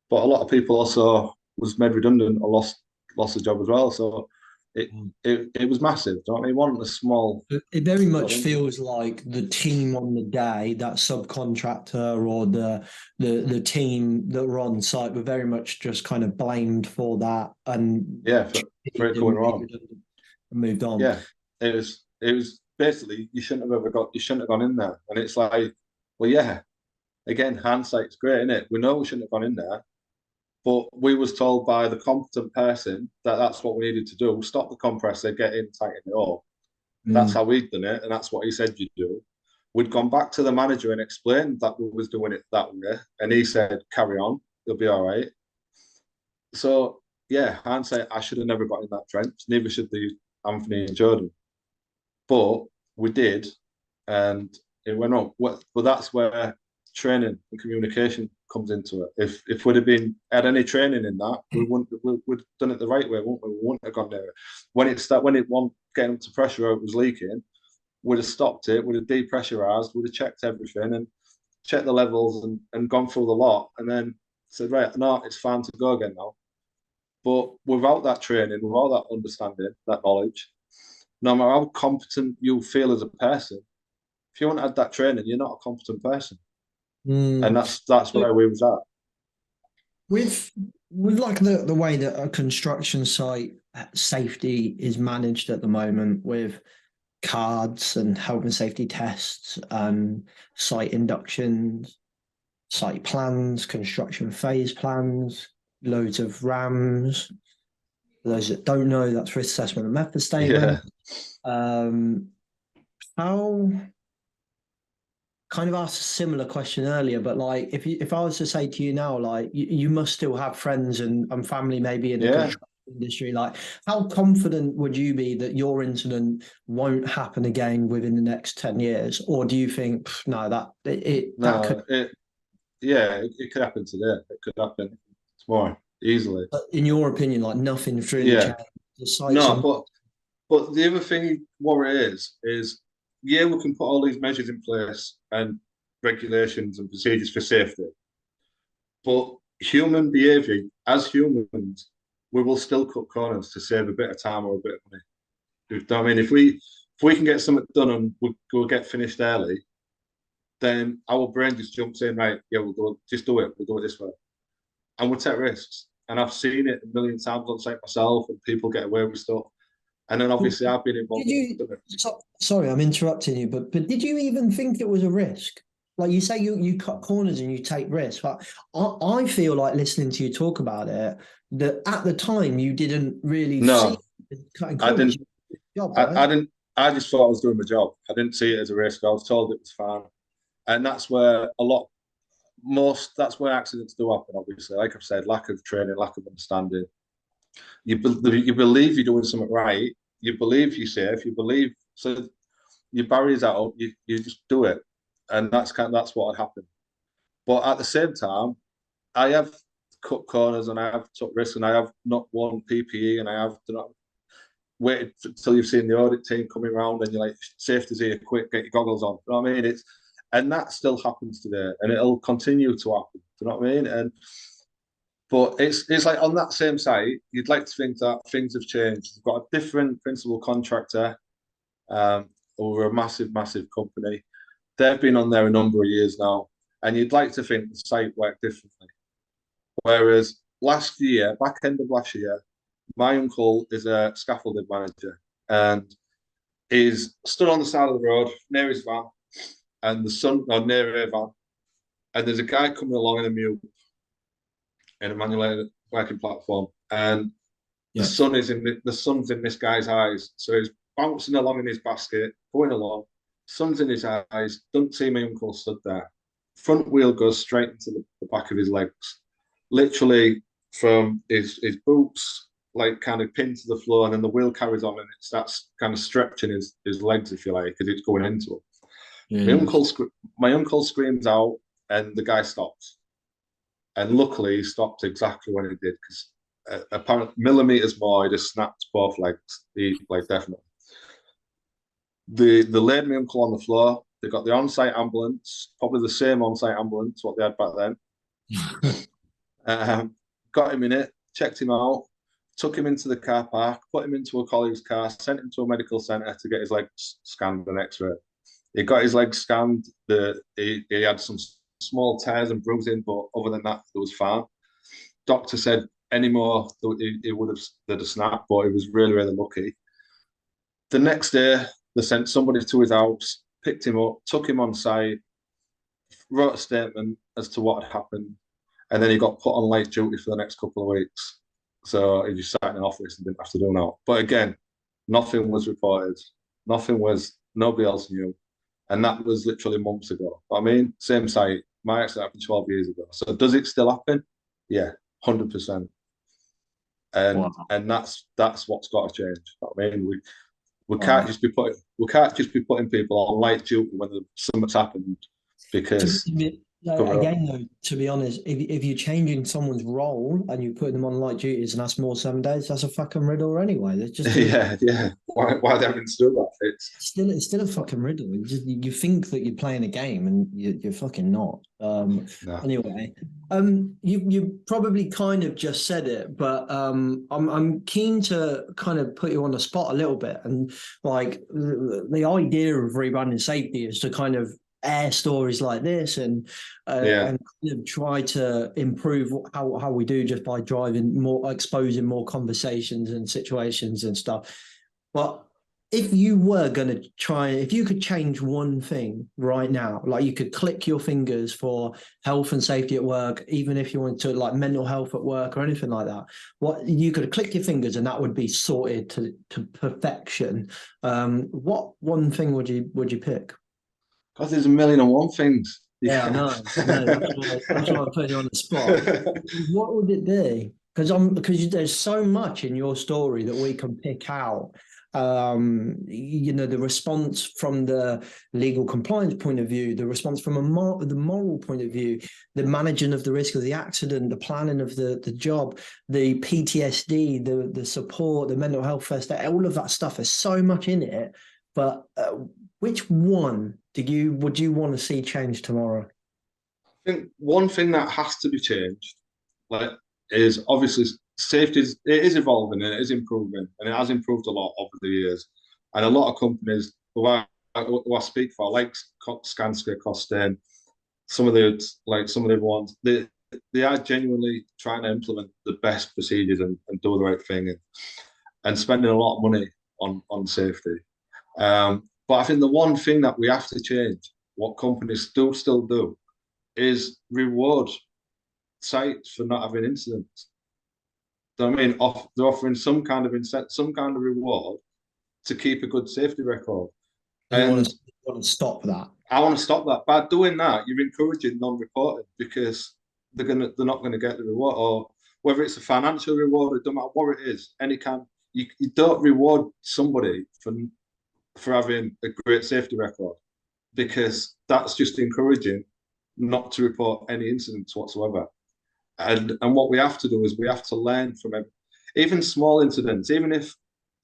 But a lot of people also was made redundant or lost a job as well. So it was massive. Do you know what I mean? It wasn't a small. It very much feels like the team on the day, that subcontractor or the team that were on site were very much just kind of blamed for that and for it going wrong and moved on. Yeah, it was basically you shouldn't have gone in there. And it's like, well, yeah, again, hindsight's great, isn't it? We know we shouldn't have gone in there. But we was told by the competent person that that's what we needed to do. Stop the compressor, get in, tighten it up. That's how we'd done it, and that's what he said you do. We'd gone back to the manager and explained that we was doing it that way, and he said, "Carry on, you'll be all right." So yeah, hindsight, I should have never got in that trench. Neither should the Anthony and Jordan, but we did, and it went on. But that's where training and communication comes into it. If we'd have had any training in that, we'd done it the right way, wouldn't we? We wouldn't have gone there. When it wasn't getting up to pressure or it was leaking, we'd have stopped it, we'd have depressurized, we'd have checked everything and checked the levels and gone through the lot and then said, right, no, it's fine to go again now. But without that training, without that understanding, that knowledge, no matter how competent you feel as a person, if you haven't had that training, you're not a competent person. And that's where we was at. With like the way that a construction site safety is managed at the moment, with cards and health and safety tests and site inductions, site plans, construction phase plans, loads of RAMs. For those that don't know, that's risk assessment and method statement. How kind of asked a similar question earlier, but like if I was to say to you now, like you must still have friends and family maybe in the construction industry, like how confident would you be that your incident won't happen again within the next 10 years? Or do you think no, it could happen today, it could happen tomorrow easily? But in your opinion, like nothing's really changed. The sites but the other thing what it is yeah, we can put all these measures in place and regulations and procedures for safety. But human behaviour, as humans, we will still cut corners to save a bit of time or a bit of money. You know what I mean? If we can get something done and we'll get finished early, then our brain just jumps in, right, yeah, just do it. We'll do it this way. And we'll take risks. And I've seen it a million times on site myself and people get away with stuff. And then obviously I've been involved. Sorry, I'm interrupting you, but did you even think it was a risk? Like you say, you cut corners and you take risks. But I feel like listening to you talk about it, that at the time you didn't really see cutting corners. I just thought I was doing my job. I didn't see it as a risk. I was told it was fine. And that's where that's where accidents do happen, obviously. Like I've said, lack of training, lack of understanding. You believe you're doing something right. You believe you're safe. You believe, so your barriers out. You just do it, and that's what had happened. But at the same time, I have cut corners and I have took risks and I have not worn PPE and I have not waited until you've seen the audit team coming around and you're like, safety's here, quick, get your goggles on. You know what I mean? And that still happens today, and it'll continue to happen. Do you know what I mean? But it's like on that same site, you'd like to think that things have changed. You've got a different principal contractor over a massive, massive company. They've been on there a number of years now, and you'd like to think the site worked differently. Whereas back end of last year, my uncle is a scaffolding manager and is stood on the side of the road near his van, and near a van, and there's a guy coming along in a mute in a manual working platform, and the sun's in this guy's eyes, so he's bouncing along in his basket, going along, sun's in his eyes, doesn't see my uncle stood there. Front wheel goes straight into the back of his legs, literally from his boots, like kind of pinned to the floor, and then the wheel carries on and it starts kind of stretching his legs, if you like, because it's going into him. Jeez. My uncle screams out, and the guy stops. And luckily, he stopped exactly when he did, because apparently millimeters more, he just snapped both legs. He like definitely. They laid my uncle on the floor. They got the on-site ambulance, probably the same on-site ambulance what they had back then. Um, got him in it, checked him out, took him into the car park, put him into a colleague's car, sent him to a medical centre to get his legs scanned and X-ray. He got his legs scanned. He had some small tears and bruising, but other than that, it was fine. Doctor said any more, he would have they'd have snapped, but he was really, really lucky. The next day, they sent somebody to his house, picked him up, took him on site, wrote a statement as to what had happened, and then he got put on late duty for the next couple of weeks. So he just sat in an office and didn't have to do that. But again, nothing was reported. Nobody else knew. And that was literally months ago. I mean, same site. My accident happened 12 years ago. So does it still happen? Yeah, 100%. And Wow. and that's what's got to change. I mean, we can't Wow. just be putting people on light duty when something's happened because cover up. Again, though, to be honest, if you're changing someone's role and you put them on light duties and that's more 7 days, that's a fucking riddle anyway. There's just a Yeah, yeah. Why they having to do that? it's still a fucking riddle. You think that you're playing a game and you're fucking not. No. Anyway, you probably kind of just said it, but I'm keen to kind of put you on the spot a little bit. And like the idea of rebranding safety is to kind of air stories like this Yeah. and kind of try to improve how we do just by driving more, exposing more conversations and situations and stuff. But if you were going to try, if you could change one thing right now, like you could click your fingers for health and safety at work, even if you wanted to like mental health at work or anything like that, what you could click your fingers and that would be sorted to perfection. What one thing would you pick? Because there's a million and one things. Yeah, I Yeah. know. I know. That's why I'm putting you on the spot. What would it be? Because there's so much in your story that we can pick out. The response from the legal compliance point of view, the response from the moral point of view, the managing of the risk of the accident, the planning of the job, the PTSD, the support, the mental health first aid, all of that stuff. There's so much in it. But which one would you want to see change tomorrow? I think one thing that has to be changed, like, is obviously safety it is evolving and it is improving, and it has improved a lot over the years. And a lot of companies who I speak for, like Skanska, Costain, some of the ones, they are genuinely trying to implement the best procedures and do the right thing and spending a lot of money on safety. But I think the one thing that we have to change, what companies still do, is reward sites for not having incidents. So, I mean, they're offering some kind of some kind of reward to keep a good safety record. And And you want to stop that. I want to stop that. By doing that, you're encouraging non-reporting because they're not gonna get the reward, or whether it's a financial reward, it doesn't matter what it is. You don't reward somebody for having a great safety record because that's just encouraging not to report any incidents whatsoever. And what we have to do is we have to learn from it. Even small incidents, even if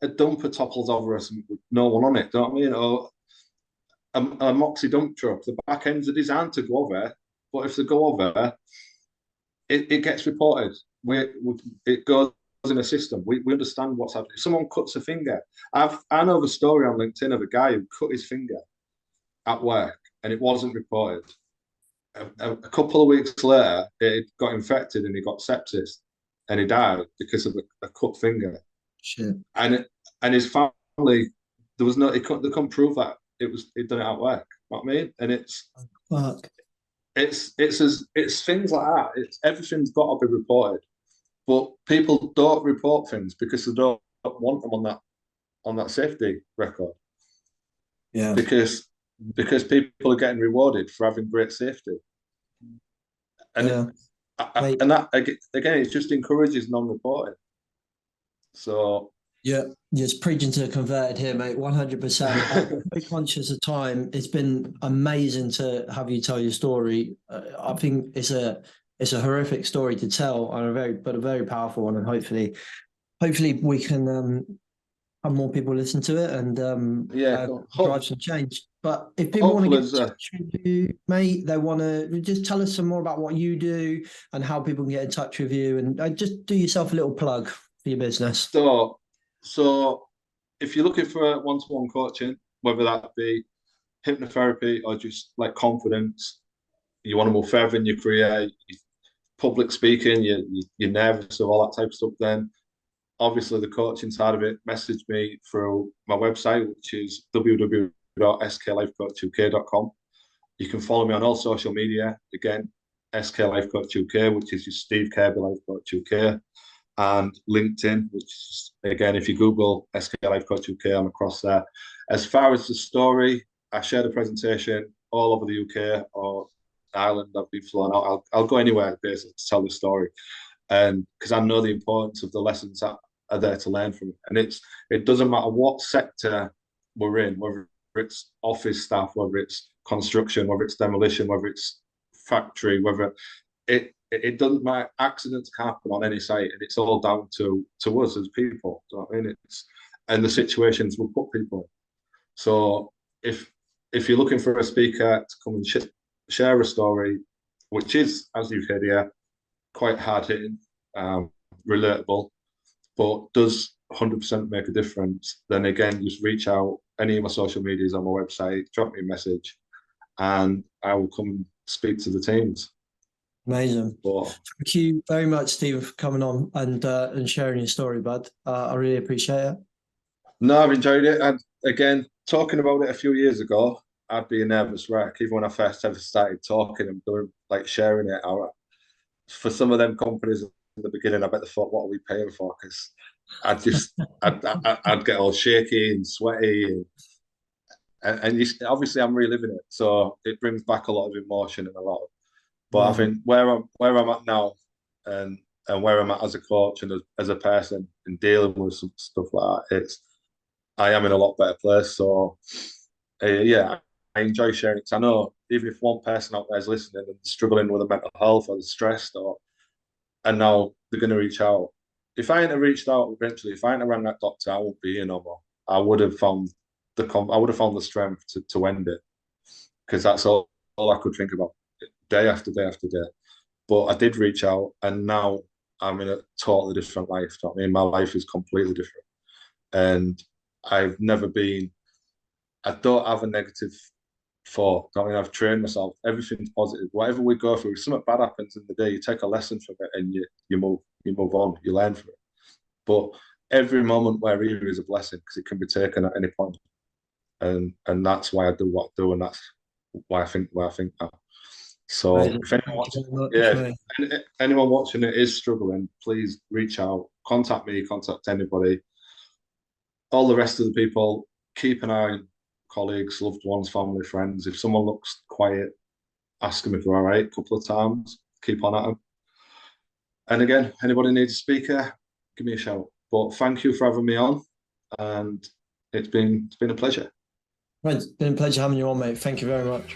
a dumper topples over us with no one on it, don't I mean? Or a Moxie dump truck, the back ends are designed to go over, but if they go over, it gets reported. It goes in a system. We understand what's happening. If someone cuts a finger, I know the story on LinkedIn of a guy who cut his finger at work and it wasn't reported. A couple of weeks later, it got infected and he got sepsis and he died because of a cut finger. Shit. And his family, there was no, they couldn't prove that he'd done it at work. You know what I mean? And Fuck. it's things like that. Everything's got to be reported, but people don't report things because they don't want them on that safety record. Yeah. Because people are getting rewarded for having great safety, and Yeah. and that again, it just encourages non-reporting. So Yeah, just preaching to the converted here, mate. 100%. I'm very conscious of time. It's been amazing to have you tell your story. I think it's a horrific story to tell, and a very powerful one. And hopefully we can have more people listen to it and Yeah, drive some change. But if people want to hopefully get in touch with you, mate, they want to just tell us some more about what you do and how people can get in touch with you, and just do yourself a little plug for your business. so if you're looking for one-to-one coaching, whether that be hypnotherapy or just like confidence, you want to move further in your career, public speaking, you're nervous of all that type of stuff, then obviously the coaching side of it, message me through my website, which is www.SkLifeCoachUK.com. You can follow me on all social media. Again, SkLifeCoachUK, which is just Steve Kirby Life Coach UK, and LinkedIn, which is, again, if you Google SkLifeCoachUK, I'm across there. As far as the story, I shared a presentation all over the UK or Ireland. I've been flown out. I'll go anywhere basically to tell the story, and because I know the importance of the lessons that are there to learn from it. And it doesn't matter what sector we're in, whether it's office staff, whether it's construction, whether it's demolition, whether it's factory, whether it doesn't matter. Accidents can happen on any site, and it's all down to us as people. Do you know what I mean? And the situations we put people in. So if you're looking for a speaker to come and share a story, which is, as you've heard here, quite hard hitting, relatable, but does 100% make a difference, then again, just reach out. Any of my social medias on my website, drop me a message, and I will come and speak to the teams. Amazing. Thank you very much, Stephen, for coming on and sharing your story, bud. I really appreciate it. No, I've enjoyed it. And again, talking about it a few years ago, I'd be a nervous wreck. Even when I first ever started talking and doing, like, sharing it out, for some of them companies in the beginning, I bet they thought, what are we paying for? Because I'd get all shaky and sweaty, and obviously I'm reliving it, so it brings back a lot of emotion and a lot of. But I think where I'm at now, and where I'm at as a coach and as a person and dealing with some stuff like that, I am in a lot better place. So yeah, I enjoy sharing it. 'Cause I know even if one person out there is listening and struggling with a mental health or stressed, and now they're going to reach out. If I hadn't reached out eventually, if I hadn't rang that doctor, I wouldn't be here no more. I would have found the strength to end it, because that's all I could think about day after day after day. But I did reach out, and now I'm in a totally different life. I mean, my life is completely different, and I've never been. I don't have a negative thought. I mean, I've trained myself. Everything's positive. Whatever we go through, if something bad happens in the day, you take a lesson from it, and you move on. You learn from it. But every moment we're here is a blessing, because it can be taken at any point, and that's why I do what I do, and that's why I think now. So if anyone watching it is struggling, please reach out, contact me, contact anybody. All the rest of the people, keep an eye on colleagues, loved ones, family, friends. If someone looks quiet, ask them if they're all right a couple of times. Keep on at them. And again, anybody needs a speaker, give me a shout. But thank you for having me on, and it's been a pleasure. Right, it's been a pleasure having you on, mate. Thank you very much.